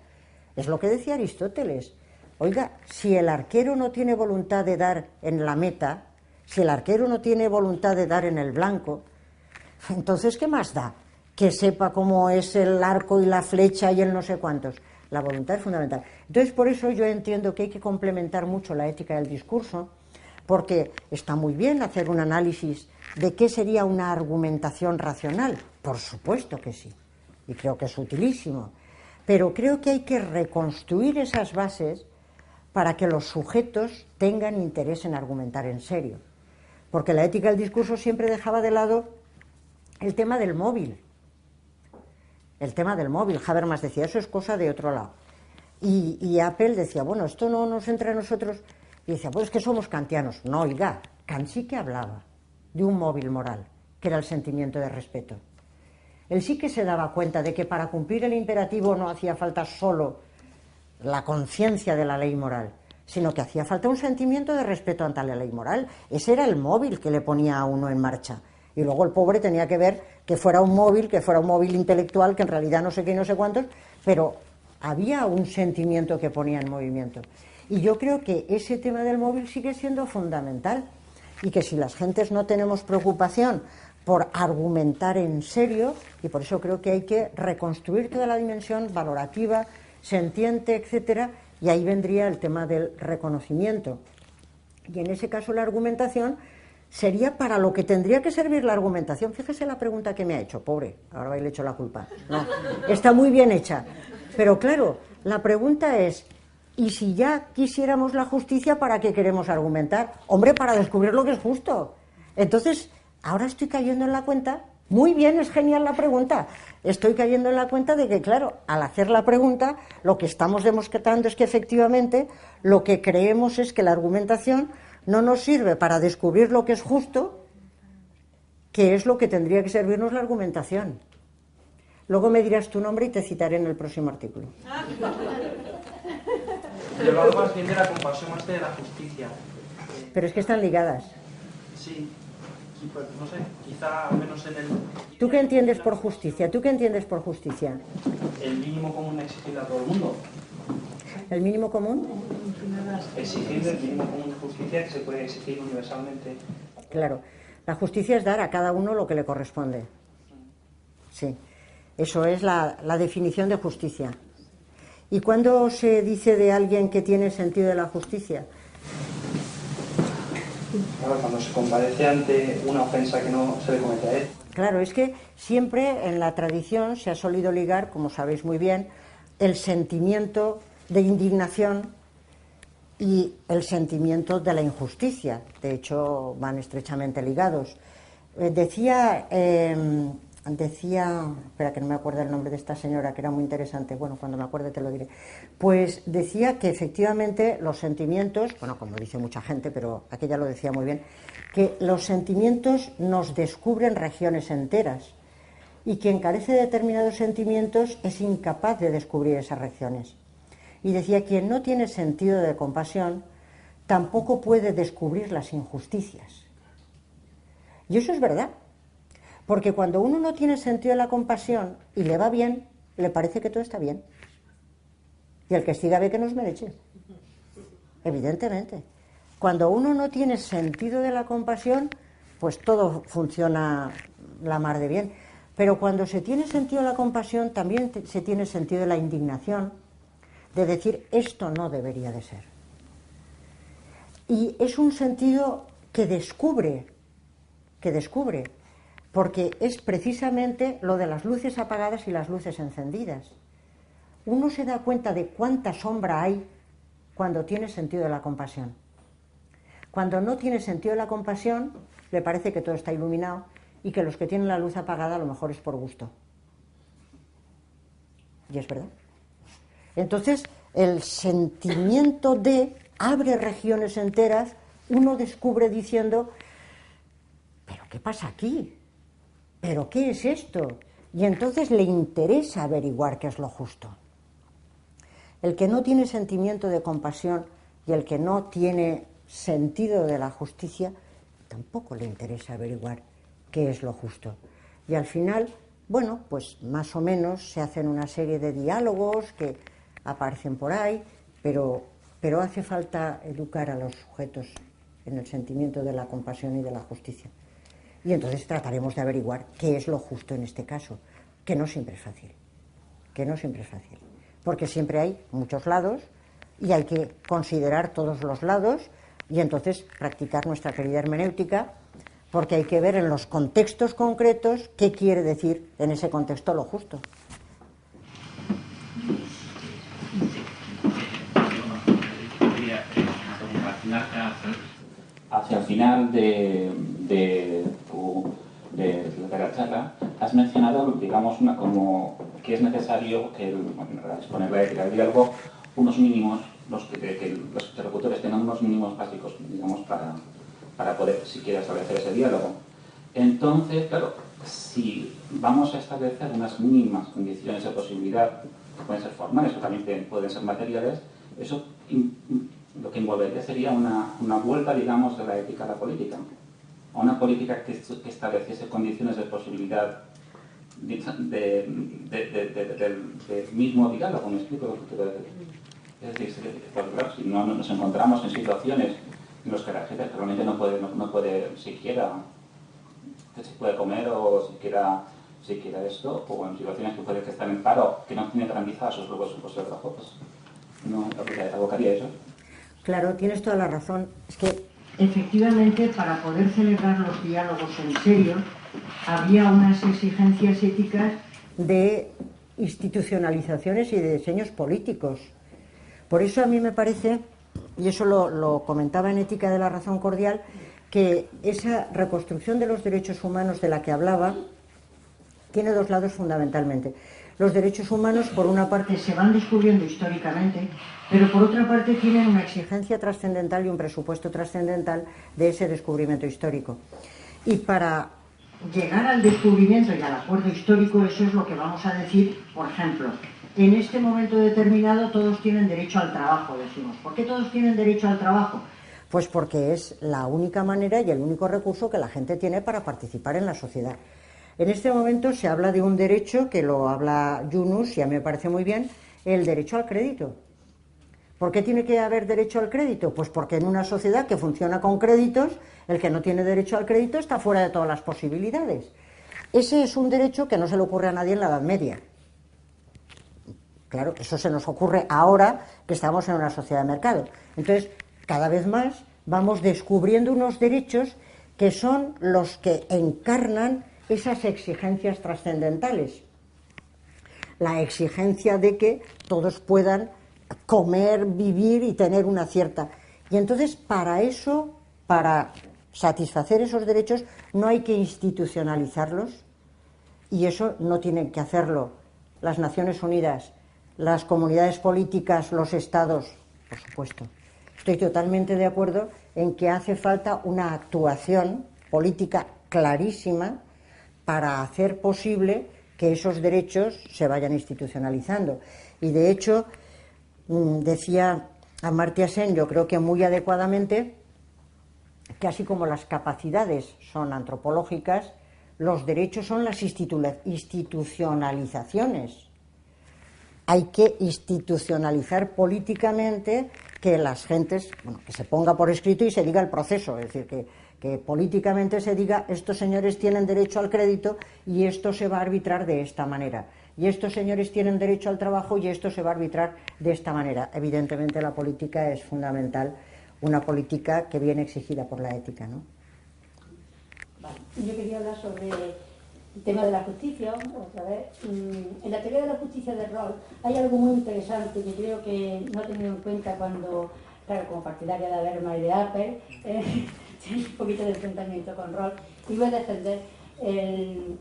Es lo que decía Aristóteles. Oiga, si el arquero no tiene voluntad de dar en la meta, si el arquero no tiene voluntad de dar en el blanco, entonces ¿qué más da? Que sepa cómo es el arco y la flecha y el no sé cuántos. La voluntad es fundamental. Entonces, por eso yo entiendo que hay que complementar mucho la ética del discurso, porque está muy bien hacer un análisis de qué sería una argumentación racional. Por supuesto que sí, y creo que es utilísimo. Pero creo que hay que reconstruir esas bases para que los sujetos tengan interés en argumentar en serio. Porque la ética del discurso siempre dejaba de lado el tema del móvil. El tema del móvil. Habermas decía, eso es cosa de otro lado. Y Apple decía, bueno, esto no nos entra a nosotros. Y decía, pues es que somos kantianos. No, oiga, Kant sí que hablaba de un móvil moral, que era el sentimiento de respeto. Él sí que se daba cuenta de que para cumplir el imperativo no hacía falta solo la conciencia de la ley moral, sino que hacía falta un sentimiento de respeto ante la ley moral. Ese era el móvil que le ponía a uno en marcha. Y luego el pobre tenía que ver que fuera un móvil intelectual, que en realidad no sé qué y no sé cuántos, pero había un sentimiento que ponía en movimiento. Y yo creo que ese tema del móvil sigue siendo fundamental, y que si las gentes no tenemos preocupación por argumentar en serio, y por eso creo que hay que reconstruir toda la dimensión valorativa, sentiente, etcétera, y ahí vendría el tema del reconocimiento. Y en ese caso la argumentación sería para lo que tendría que servir la argumentación. Fíjese la pregunta que me ha hecho, pobre, ahora le echo la culpa. No, está muy bien hecha. Pero claro, la pregunta es, Y si ya quisiéramos la justicia, ¿para qué queremos argumentar? Hombre, para descubrir lo que es justo. Entonces, ahora estoy cayendo en la cuenta, muy bien, es genial la pregunta, estoy cayendo en la cuenta de que, claro, al hacer la pregunta, lo que estamos demostrando es que efectivamente lo que creemos es que la argumentación no nos sirve para descubrir lo que es justo, que es lo que tendría que servirnos la argumentación. Luego me dirás tu nombre y te citaré en el próximo artículo. Yo he hablado más bien de la compasión más que de la justicia. Pero es que están ligadas. Sí, no sé, quizá al menos en el... ¿Tú qué entiendes por justicia? ¿Tú qué entiendes por justicia? El mínimo común exigible a todo el mundo. ¿El mínimo común? Exigir el mínimo común de justicia que se puede exigir universalmente. Claro, la justicia es dar a cada uno lo que le corresponde. Sí, eso es la definición de justicia. ¿Y cuándo se dice de alguien que tiene sentido de la justicia? Claro, cuando se compadece ante una ofensa que no se le comete a él. Claro, es que siempre en la tradición se ha solido ligar, como sabéis muy bien, el sentimiento de indignación y el sentimiento de la injusticia. De hecho, van estrechamente ligados. Decía, espera que no me acuerdo el nombre de esta señora, que era muy interesante, bueno, cuando me acuerde te lo diré, pues decía que efectivamente los sentimientos, bueno, como dice mucha gente, pero aquella lo decía muy bien, que los sentimientos nos descubren regiones enteras y quien carece de determinados sentimientos es incapaz de descubrir esas regiones. Y decía, quien no tiene sentido de compasión tampoco puede descubrir las injusticias. Y eso es verdad. Porque cuando uno no tiene sentido de la compasión y le va bien, le parece que todo está bien. Y el que siga ve que no es merece. Evidentemente. Cuando uno no tiene sentido de la compasión, pues todo funciona la mar de bien. Pero cuando se tiene sentido de la compasión, también se tiene sentido de la indignación, de decir, esto no debería de ser. Y es un sentido que descubre, porque es precisamente lo de las luces apagadas y las luces encendidas. Uno se da cuenta de cuánta sombra hay cuando tiene sentido de la compasión. Cuando no tiene sentido de la compasión, le parece que todo está iluminado y que los que tienen la luz apagada a lo mejor es por gusto. Y es verdad. Entonces, el sentimiento de abre regiones enteras, uno descubre diciendo, ¿pero qué pasa aquí? ¿Pero qué es esto? Y entonces le interesa averiguar qué es lo justo. El que no tiene sentimiento de compasión y el que no tiene sentido de la justicia, tampoco le interesa averiguar qué es lo justo. Y al final, bueno, pues más o menos se hacen una serie de diálogos que aparecen por ahí, pero hace falta educar a los sujetos en el sentimiento de la compasión y de la justicia. Y entonces trataremos de averiguar qué es lo justo en este caso, que no siempre es fácil, porque siempre hay muchos lados y hay que considerar todos los lados y entonces practicar nuestra querida hermenéutica, porque hay que ver en los contextos concretos qué quiere decir en ese contexto lo justo. Hacia el final de la charla has mencionado, digamos, como que es necesario que para exponer la ética del diálogo unos mínimos, que los interlocutores tengan unos mínimos básicos, digamos, para poder siquiera establecer ese diálogo. Entonces, claro, si vamos a establecer unas mínimas condiciones de posibilidad, que pueden ser formales o también pueden ser materiales, eso lo que envolvería sería una vuelta, digamos, de la ética a la política. A una política que estableciese condiciones de posibilidad del mismo diálogo, ¿me explico lo que quiero decir? Es decir, pues, claro, si no nos encontramos en situaciones en las que la gente realmente no puede siquiera que se puede comer o siquiera esto, o en situaciones que puede que están en paro, que no tienen garantizados sus grupos de trabajo, pues no abocaría eso. Claro, tienes toda la razón. Es que efectivamente, para poder celebrar los diálogos en serio, había unas exigencias éticas de institucionalizaciones y de diseños políticos. Por eso a mí me parece, y eso lo comentaba en Ética de la Razón Cordial, que esa reconstrucción de los derechos humanos de la que hablaba tiene dos lados fundamentalmente. Los derechos humanos, por una parte, se van descubriendo históricamente, pero por otra parte tienen una exigencia trascendental y un presupuesto trascendental de ese descubrimiento histórico. Y para llegar al descubrimiento y al acuerdo histórico, eso es lo que vamos a decir, por ejemplo, en este momento determinado todos tienen derecho al trabajo, decimos. ¿Por qué todos tienen derecho al trabajo? Pues porque es la única manera y el único recurso que la gente tiene para participar en la sociedad. En este momento se habla de un derecho, que lo habla Yunus, y a mí me parece muy bien, el derecho al crédito. ¿Por qué tiene que haber derecho al crédito? Pues porque en una sociedad que funciona con créditos, el que no tiene derecho al crédito está fuera de todas las posibilidades. Ese es un derecho que no se le ocurre a nadie en la Edad Media. Claro, eso se nos ocurre ahora que estamos en una sociedad de mercado. Entonces, cada vez más vamos descubriendo unos derechos que son los que encarnan esas exigencias trascendentales. La exigencia de que todos puedan comer, vivir y tener una cierta... Y entonces, para eso, para satisfacer esos derechos, no hay que institucionalizarlos, y eso no tienen que hacerlo las Naciones Unidas, las comunidades políticas, los estados, por supuesto. Estoy totalmente de acuerdo en que hace falta una actuación política clarísima para hacer posible que esos derechos se vayan institucionalizando. Y de hecho, decía Amartya Sen, yo creo que muy adecuadamente, que así como las capacidades son antropológicas, los derechos son las institucionalizaciones. Hay que institucionalizar políticamente que las gentes, bueno, que se ponga por escrito y se diga el proceso, es decir, que políticamente se diga estos señores tienen derecho al crédito y esto se va a arbitrar de esta manera, y estos señores tienen derecho al trabajo y esto se va a arbitrar de esta manera. Evidentemente la política es fundamental, una política que viene exigida por la ética, ¿no? Vale. Yo quería hablar sobre el tema de la justicia, otra vez. En la teoría de la justicia de Rawls hay algo muy interesante que creo que no he tenido en cuenta cuando, claro, como partidaria de Habermas y de Apple, un poquito de enfrentamiento con Rawls, y voy a defender el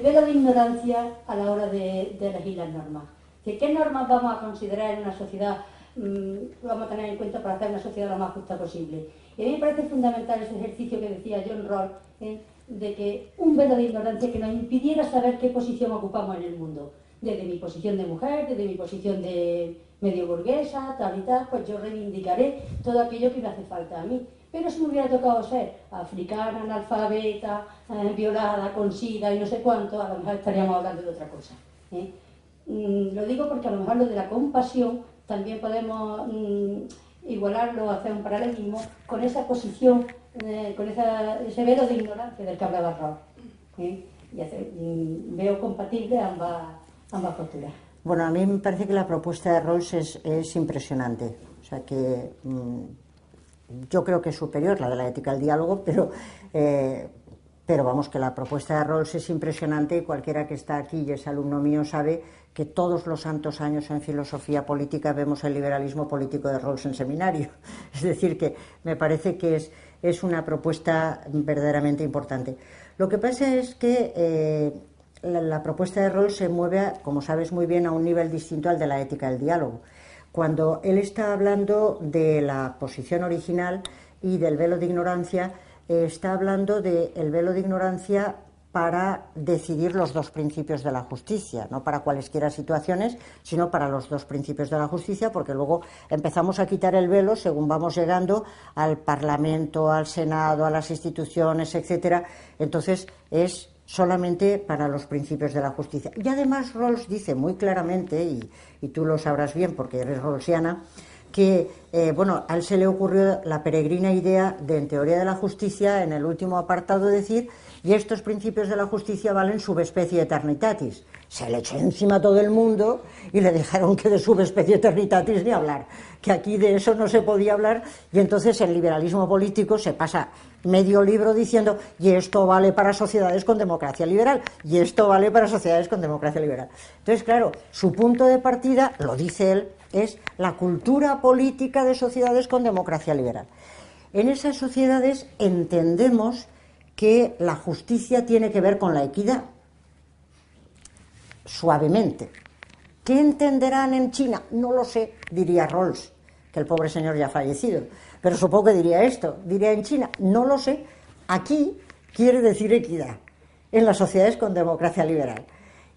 velo de ignorancia a la hora de elegir las normas. ¿Qué normas vamos a considerar en una sociedad, vamos a tener en cuenta para hacer una sociedad lo más justa posible? Y a mí me parece fundamental ese ejercicio que decía John Rawls, de que un velo de ignorancia que nos impidiera saber qué posición ocupamos en el mundo. Desde mi posición de mujer, desde mi posición de medio burguesa, tal y tal, pues yo reivindicaré todo aquello que me hace falta a mí. Pero si me hubiera tocado ser africana, analfabeta, violada, con sida y no sé cuánto, a lo mejor estaríamos hablando de otra cosa. Lo digo porque a lo mejor lo de la compasión también podemos igualarlo, hacer un paralelismo con esa posición, con ese velo de ignorancia del que hablaba Rawls. Veo compatibles ambas posturas. Bueno, a mí me parece que la propuesta de Rawls es impresionante. O sea que yo creo que es superior la de la ética al diálogo, pero vamos, que la propuesta de Rawls es impresionante, y cualquiera que está aquí y es alumno mío sabe que todos los santos años en filosofía política vemos el liberalismo político de Rawls en seminario. Es decir, que me parece que es una propuesta verdaderamente importante. Lo que pasa es que la propuesta de Rawls se mueve, como sabes muy bien, a un nivel distinto al de la ética del diálogo. Cuando él está hablando de la posición original y del velo de ignorancia, está hablando del velo de ignorancia para decidir los dos principios de la justicia, no para cualesquiera situaciones, sino para los dos principios de la justicia, porque luego empezamos a quitar el velo según vamos llegando al Parlamento, al Senado, a las instituciones, etcétera. Entonces es solamente para los principios de la justicia. Y además Rawls dice muy claramente, y tú lo sabrás bien porque eres rawlsiana, que a él se le ocurrió la peregrina idea de, en teoría de la justicia, en el último apartado, decir: y estos principios de la justicia valen subespecie eternitatis. Se le echó encima a todo el mundo y le dejaron que de subespecie eternitatis ni hablar, que aquí de eso no se podía hablar, y entonces el liberalismo político se pasa medio libro diciendo: y esto vale para sociedades con democracia liberal, y esto vale para sociedades con democracia liberal. Entonces, claro, su punto de partida, lo dice él, es la cultura política de sociedades con democracia liberal. En esas sociedades entendemos que la justicia tiene que ver con la equidad, suavemente. ¿Qué entenderán en China? No lo sé, diría Rawls, que el pobre señor ya ha fallecido, pero supongo que diría esto, diría en China, no lo sé, aquí quiere decir equidad, en las sociedades con democracia liberal.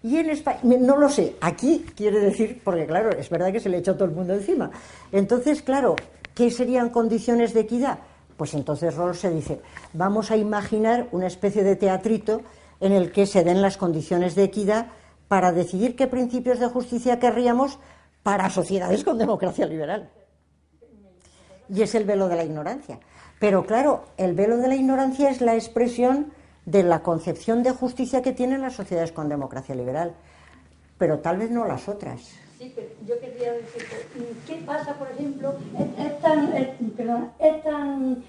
Y en España, no lo sé, aquí quiere decir, porque claro, es verdad que se le echó todo el mundo encima. Entonces, claro, ¿qué serían condiciones de equidad? Pues entonces Rawls se dice, vamos a imaginar una especie de teatrito en el que se den las condiciones de equidad para decidir qué principios de justicia querríamos para sociedades con democracia liberal. Y es el velo de la ignorancia. Pero claro, el velo de la ignorancia es la expresión de la concepción de justicia que tienen las sociedades con democracia liberal, pero tal vez no las otras. Sí, pero yo quería decir, ¿qué pasa, por ejemplo? Es tan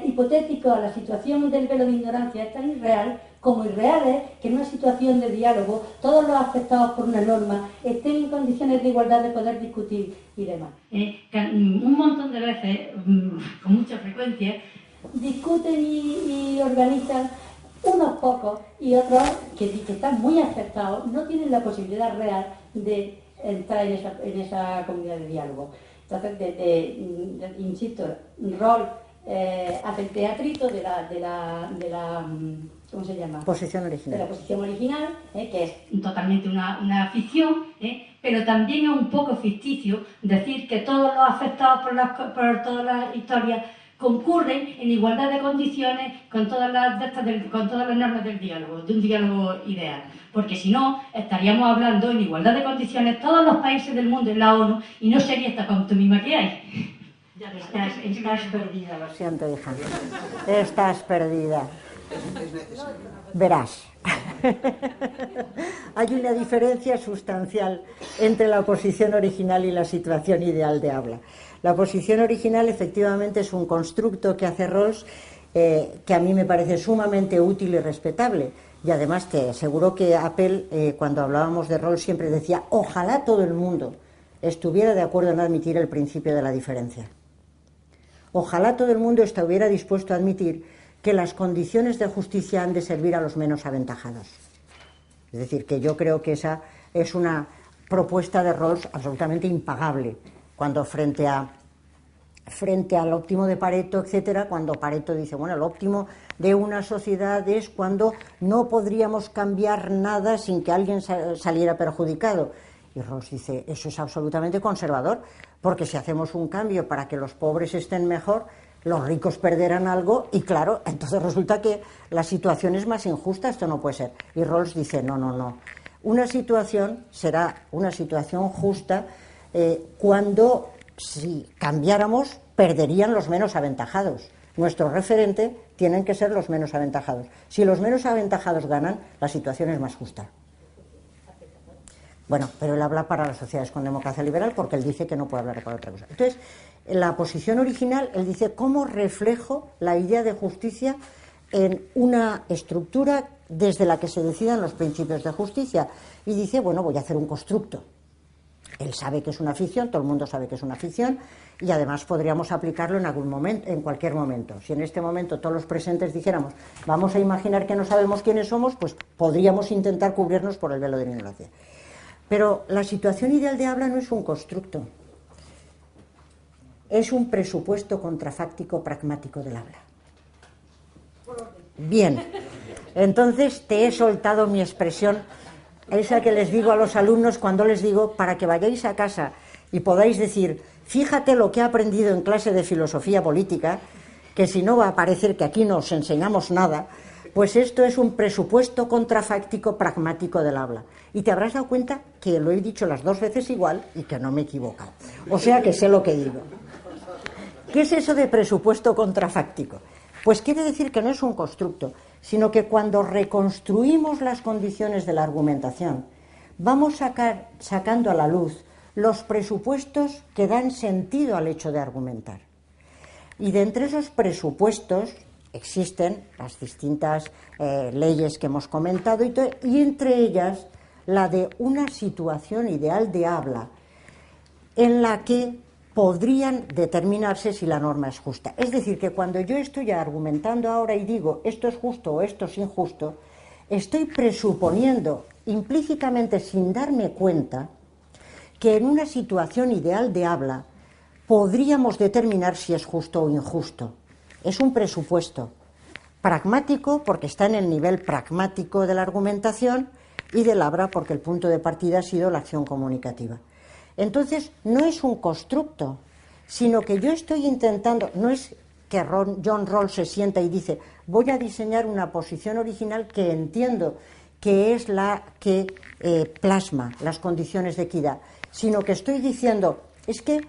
hipotético la situación del velo de ignorancia, es tan irreal como irreal es que en una situación de diálogo todos los afectados por una norma estén en condiciones de igualdad de poder discutir y demás. Un montón de veces, con mucha frecuencia, discuten y organizan unos pocos y otros que están muy afectados no tienen la posibilidad real de entrar en esa comunidad de diálogo. Entonces, insisto, Rawls hace el teatrito de la ¿cómo se llama? Posición original. De la posición original, que es totalmente una ficción, pero también es un poco ficticio decir que todos los afectados por todas las historias concurren en igualdad de condiciones con todas las normas del diálogo, de un diálogo ideal. Porque si no, estaríamos hablando en igualdad de condiciones todos los países del mundo en la ONU y no sería esta pantomima que hay. Estás perdida, lo siento, hija. Estás perdida. Verás. Hay una diferencia sustancial entre la posición original y la situación ideal de habla. La posición original efectivamente es un constructo que hace Rawls que a mí me parece sumamente útil y respetable. Y además te aseguro que Apple, cuando hablábamos de Rawls, siempre decía ojalá todo el mundo estuviera de acuerdo en admitir el principio de la diferencia. Ojalá todo el mundo estuviera dispuesto a admitir que las condiciones de justicia han de servir a los menos aventajados. Es decir, que yo creo que esa es una propuesta de Rawls absolutamente impagable, cuando frente al óptimo de Pareto, etcétera, cuando Pareto dice, bueno, el óptimo de una sociedad es cuando no podríamos cambiar nada sin que alguien saliera perjudicado. Y Rawls dice, eso es absolutamente conservador, porque si hacemos un cambio para que los pobres estén mejor, los ricos perderán algo y claro, entonces resulta que la situación es más injusta, esto no puede ser. Y Rawls dice, no. Una situación será una situación justa cuando, si cambiáramos, perderían los menos aventajados. Nuestro referente tienen que ser los menos aventajados. Si los menos aventajados ganan, la situación es más justa. Bueno, pero él habla para las sociedades con democracia liberal porque él dice que no puede hablar para otra cosa. Entonces, en la posición original, él dice cómo reflejo la idea de justicia en una estructura desde la que se decidan los principios de justicia. Y dice, bueno, voy a hacer un constructo. Él sabe que es una ficción, todo el mundo sabe que es una ficción, y además podríamos aplicarlo en algún momento, en cualquier momento. Si en este momento todos los presentes dijéramos, vamos a imaginar que no sabemos quiénes somos, pues podríamos intentar cubrirnos por el velo de la ignorancia. Pero la situación ideal de habla no es un constructo, es un presupuesto contrafáctico pragmático del habla. Bien, entonces te he soltado mi expresión, esa que les digo a los alumnos cuando les digo, para que vayáis a casa y podáis decir, fíjate lo que he aprendido en clase de filosofía política, que si no va a parecer que aquí no os enseñamos nada, pues esto es un presupuesto contrafáctico pragmático del habla. Y te habrás dado cuenta que lo he dicho las dos veces igual y que no me he equivocado. O sea que sé lo que digo. ¿Qué es eso de presupuesto contrafáctico? Pues quiere decir que no es un constructo, sino que cuando reconstruimos las condiciones de la argumentación, vamos sacando a la luz los presupuestos que dan sentido al hecho de argumentar. Y de entre esos presupuestos existen las distintas leyes que hemos comentado y entre ellas la de una situación ideal de habla en la que podrían determinarse si la norma es justa. Es decir, que cuando yo estoy argumentando ahora y digo esto es justo o esto es injusto, estoy presuponiendo implícitamente, sin darme cuenta, que en una situación ideal de habla podríamos determinar si es justo o injusto. Es un presupuesto pragmático porque está en el nivel pragmático de la argumentación y del habla porque el punto de partida ha sido la acción comunicativa. Entonces, no es un constructo, sino que yo estoy intentando, no es que John Rawls se sienta y dice voy a diseñar una posición original que entiendo que es la que plasma las condiciones de equidad, sino que estoy diciendo, es que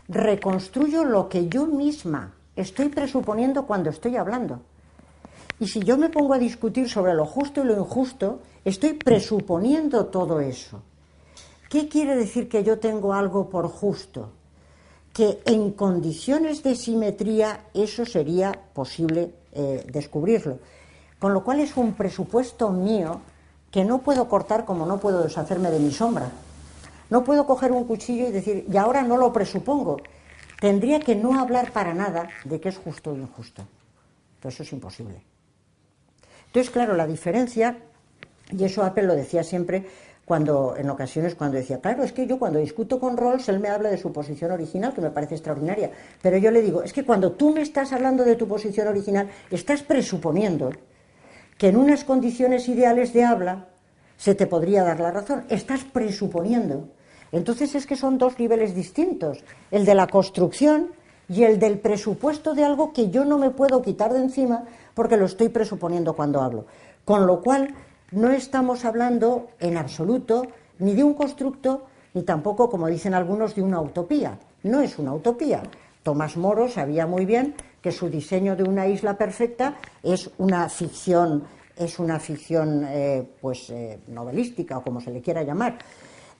reconstruyo lo que yo misma estoy presuponiendo cuando estoy hablando. Y si yo me pongo a discutir sobre lo justo y lo injusto, estoy presuponiendo todo eso. ¿Qué quiere decir que yo tengo algo por justo? Que en condiciones de simetría eso sería posible descubrirlo. Con lo cual es un presupuesto mío que no puedo cortar como no puedo deshacerme de mi sombra. No puedo coger un cuchillo y decir, y ahora no lo presupongo. Tendría que no hablar para nada de qué es justo o injusto. Entonces eso es imposible. Entonces, claro, la diferencia, y eso Apple lo decía siempre, en ocasiones cuando decía, claro, es que yo cuando discuto con Rawls, él me habla de su posición original, que me parece extraordinaria, pero yo le digo, es que cuando tú me estás hablando de tu posición original, estás presuponiendo que en unas condiciones ideales de habla se te podría dar la razón, estás presuponiendo. Entonces es que son dos niveles distintos, el de la construcción y el del presupuesto de algo que yo no me puedo quitar de encima porque lo estoy presuponiendo cuando hablo. Con lo cual no estamos hablando en absoluto ni de un constructo ni tampoco, como dicen algunos, de una utopía. No es una utopía. Tomás Moro sabía muy bien que su diseño de una isla perfecta es una ficción novelística o como se le quiera llamar.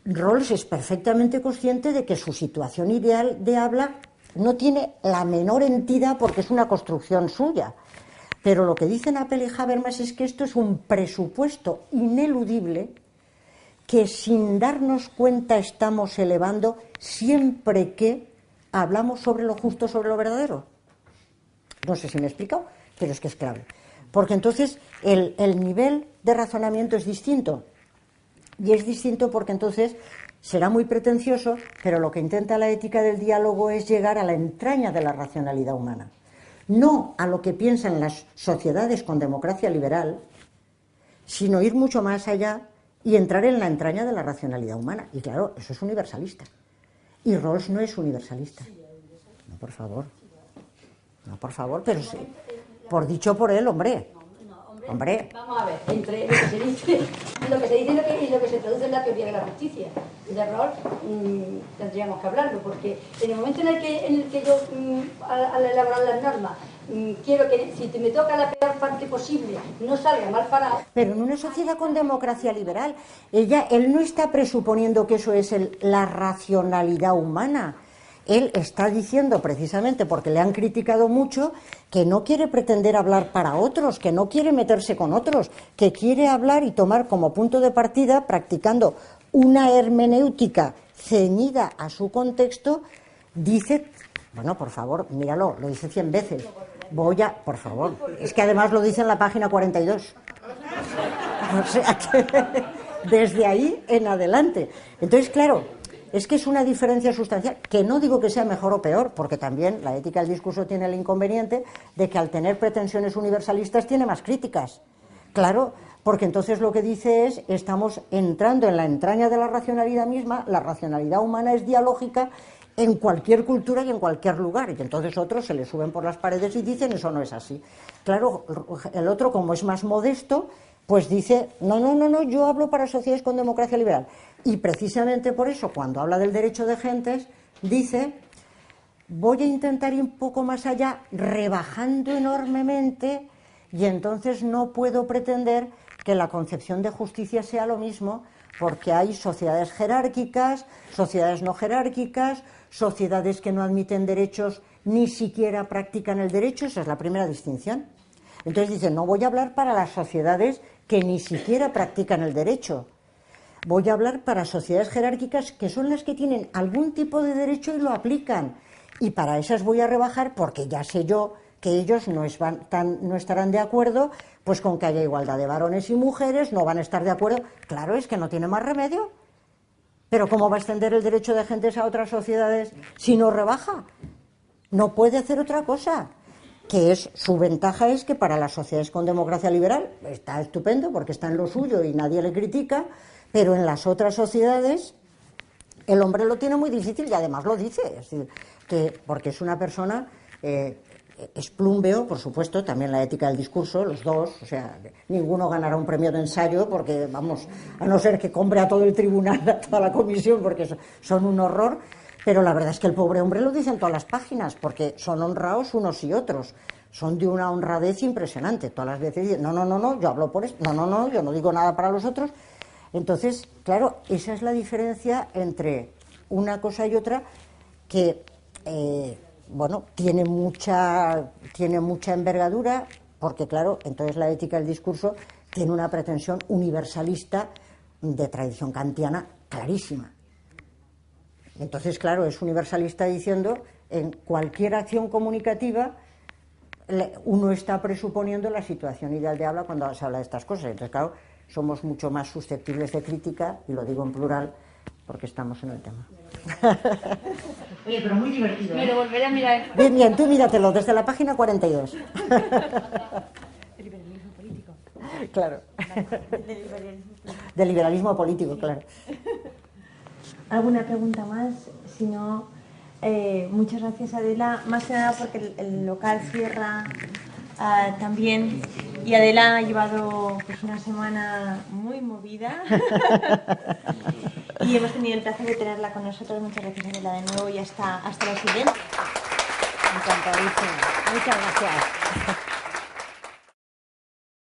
Rawls es perfectamente consciente de que su situación ideal de habla no tiene la menor entidad porque es una construcción suya. Pero lo que dicen Apple y Habermas es que esto es un presupuesto ineludible que sin darnos cuenta estamos elevando siempre que hablamos sobre lo justo, sobre lo verdadero. No sé si me he explicado, pero es que es clave. Porque entonces el nivel de razonamiento es distinto. Y es distinto porque entonces será muy pretencioso, pero lo que intenta la ética del diálogo es llegar a la entraña de la racionalidad humana. No a lo que piensan las sociedades con democracia liberal, sino ir mucho más allá y entrar en la entraña de la racionalidad humana. Y claro, eso es universalista. Y Rawls no es universalista. No, por favor. No, por favor, pero sí. Por dicho por él, hombre. Hombre. Vamos a ver, entre lo que se dice y lo que se traduce en la teoría de la justicia de Rawls, tendríamos que hablarlo, porque en el momento en el que yo, al elaborar las normas, quiero que si me toca la peor parte posible no salga mal parado. Pero en una sociedad con democracia liberal, él no está presuponiendo que eso es la racionalidad humana. Él está diciendo, precisamente porque le han criticado mucho, que no quiere pretender hablar para otros, que no quiere meterse con otros, que quiere hablar y tomar como punto de partida, practicando una hermenéutica ceñida a su contexto, dice, bueno, por favor, míralo, lo dice 100 veces, por favor, es que además lo dice en la página 42. O sea que desde ahí en adelante. Entonces, claro, es que es una diferencia sustancial, que no digo que sea mejor o peor, porque también la ética del discurso tiene el inconveniente de que al tener pretensiones universalistas tiene más críticas. Claro, porque entonces lo que dice es, estamos entrando en la entraña de la racionalidad misma, la racionalidad humana es dialógica en cualquier cultura y en cualquier lugar, y entonces otros se le suben por las paredes y dicen, eso no es así. Claro, el otro, como es más modesto, pues dice, no, yo hablo para sociedades con democracia liberal. Y precisamente por eso, cuando habla del derecho de gentes, dice, voy a intentar ir un poco más allá, rebajando enormemente, y entonces no puedo pretender que la concepción de justicia sea lo mismo, porque hay sociedades jerárquicas, sociedades no jerárquicas, sociedades que no admiten derechos, ni siquiera practican el derecho, esa es la primera distinción. Entonces dice, no voy a hablar para las sociedades que ni siquiera practican el derecho. voy a hablar para sociedades jerárquicas que son las que tienen algún tipo de derecho y lo aplican. Y para esas voy a rebajar porque ya sé yo que ellos no estarán de acuerdo pues con que haya igualdad de varones y mujeres, no van a estar de acuerdo. Claro, es que no tiene más remedio. Pero ¿cómo va a extender el derecho de gentes a otras sociedades si no rebaja? No puede hacer otra cosa. Su ventaja es que para las sociedades con democracia liberal está estupendo porque está en lo suyo y nadie le critica, pero en las otras sociedades el hombre lo tiene muy difícil y además lo dice, es decir, porque es una persona, es plumbeo, por supuesto, también la ética del discurso, los dos, o sea, ninguno ganará un premio de ensayo porque, vamos, a no ser que compre a todo el tribunal, a toda la comisión, porque son un horror. Pero la verdad es que el pobre hombre lo dice en todas las páginas, porque son honrados unos y otros. Son de una honradez impresionante. Todas las veces dicen, no, yo hablo por esto, no, yo no digo nada para los otros. Entonces, claro, esa es la diferencia entre una cosa y otra que, tiene mucha envergadura, porque, claro, entonces la ética del discurso tiene una pretensión universalista de tradición kantiana clarísima. Entonces, claro, es universalista diciendo en cualquier acción comunicativa uno está presuponiendo la situación ideal de habla cuando se habla de estas cosas. Entonces, claro, somos mucho más susceptibles de crítica, y lo digo en plural porque estamos en el tema. Oye, pero muy divertido. Me lo volveré a mirar. Bien, tú míratelo desde la página 42. El liberalismo político. Claro. Del liberalismo político, claro. ¿Alguna pregunta más? Si no, muchas gracias, Adela. Más que nada porque el local cierra también y Adela ha llevado pues una semana muy movida y hemos tenido el placer de tenerla con nosotros. Muchas gracias, Adela, de nuevo y hasta la siguiente. Encantadísimo. Muchas gracias.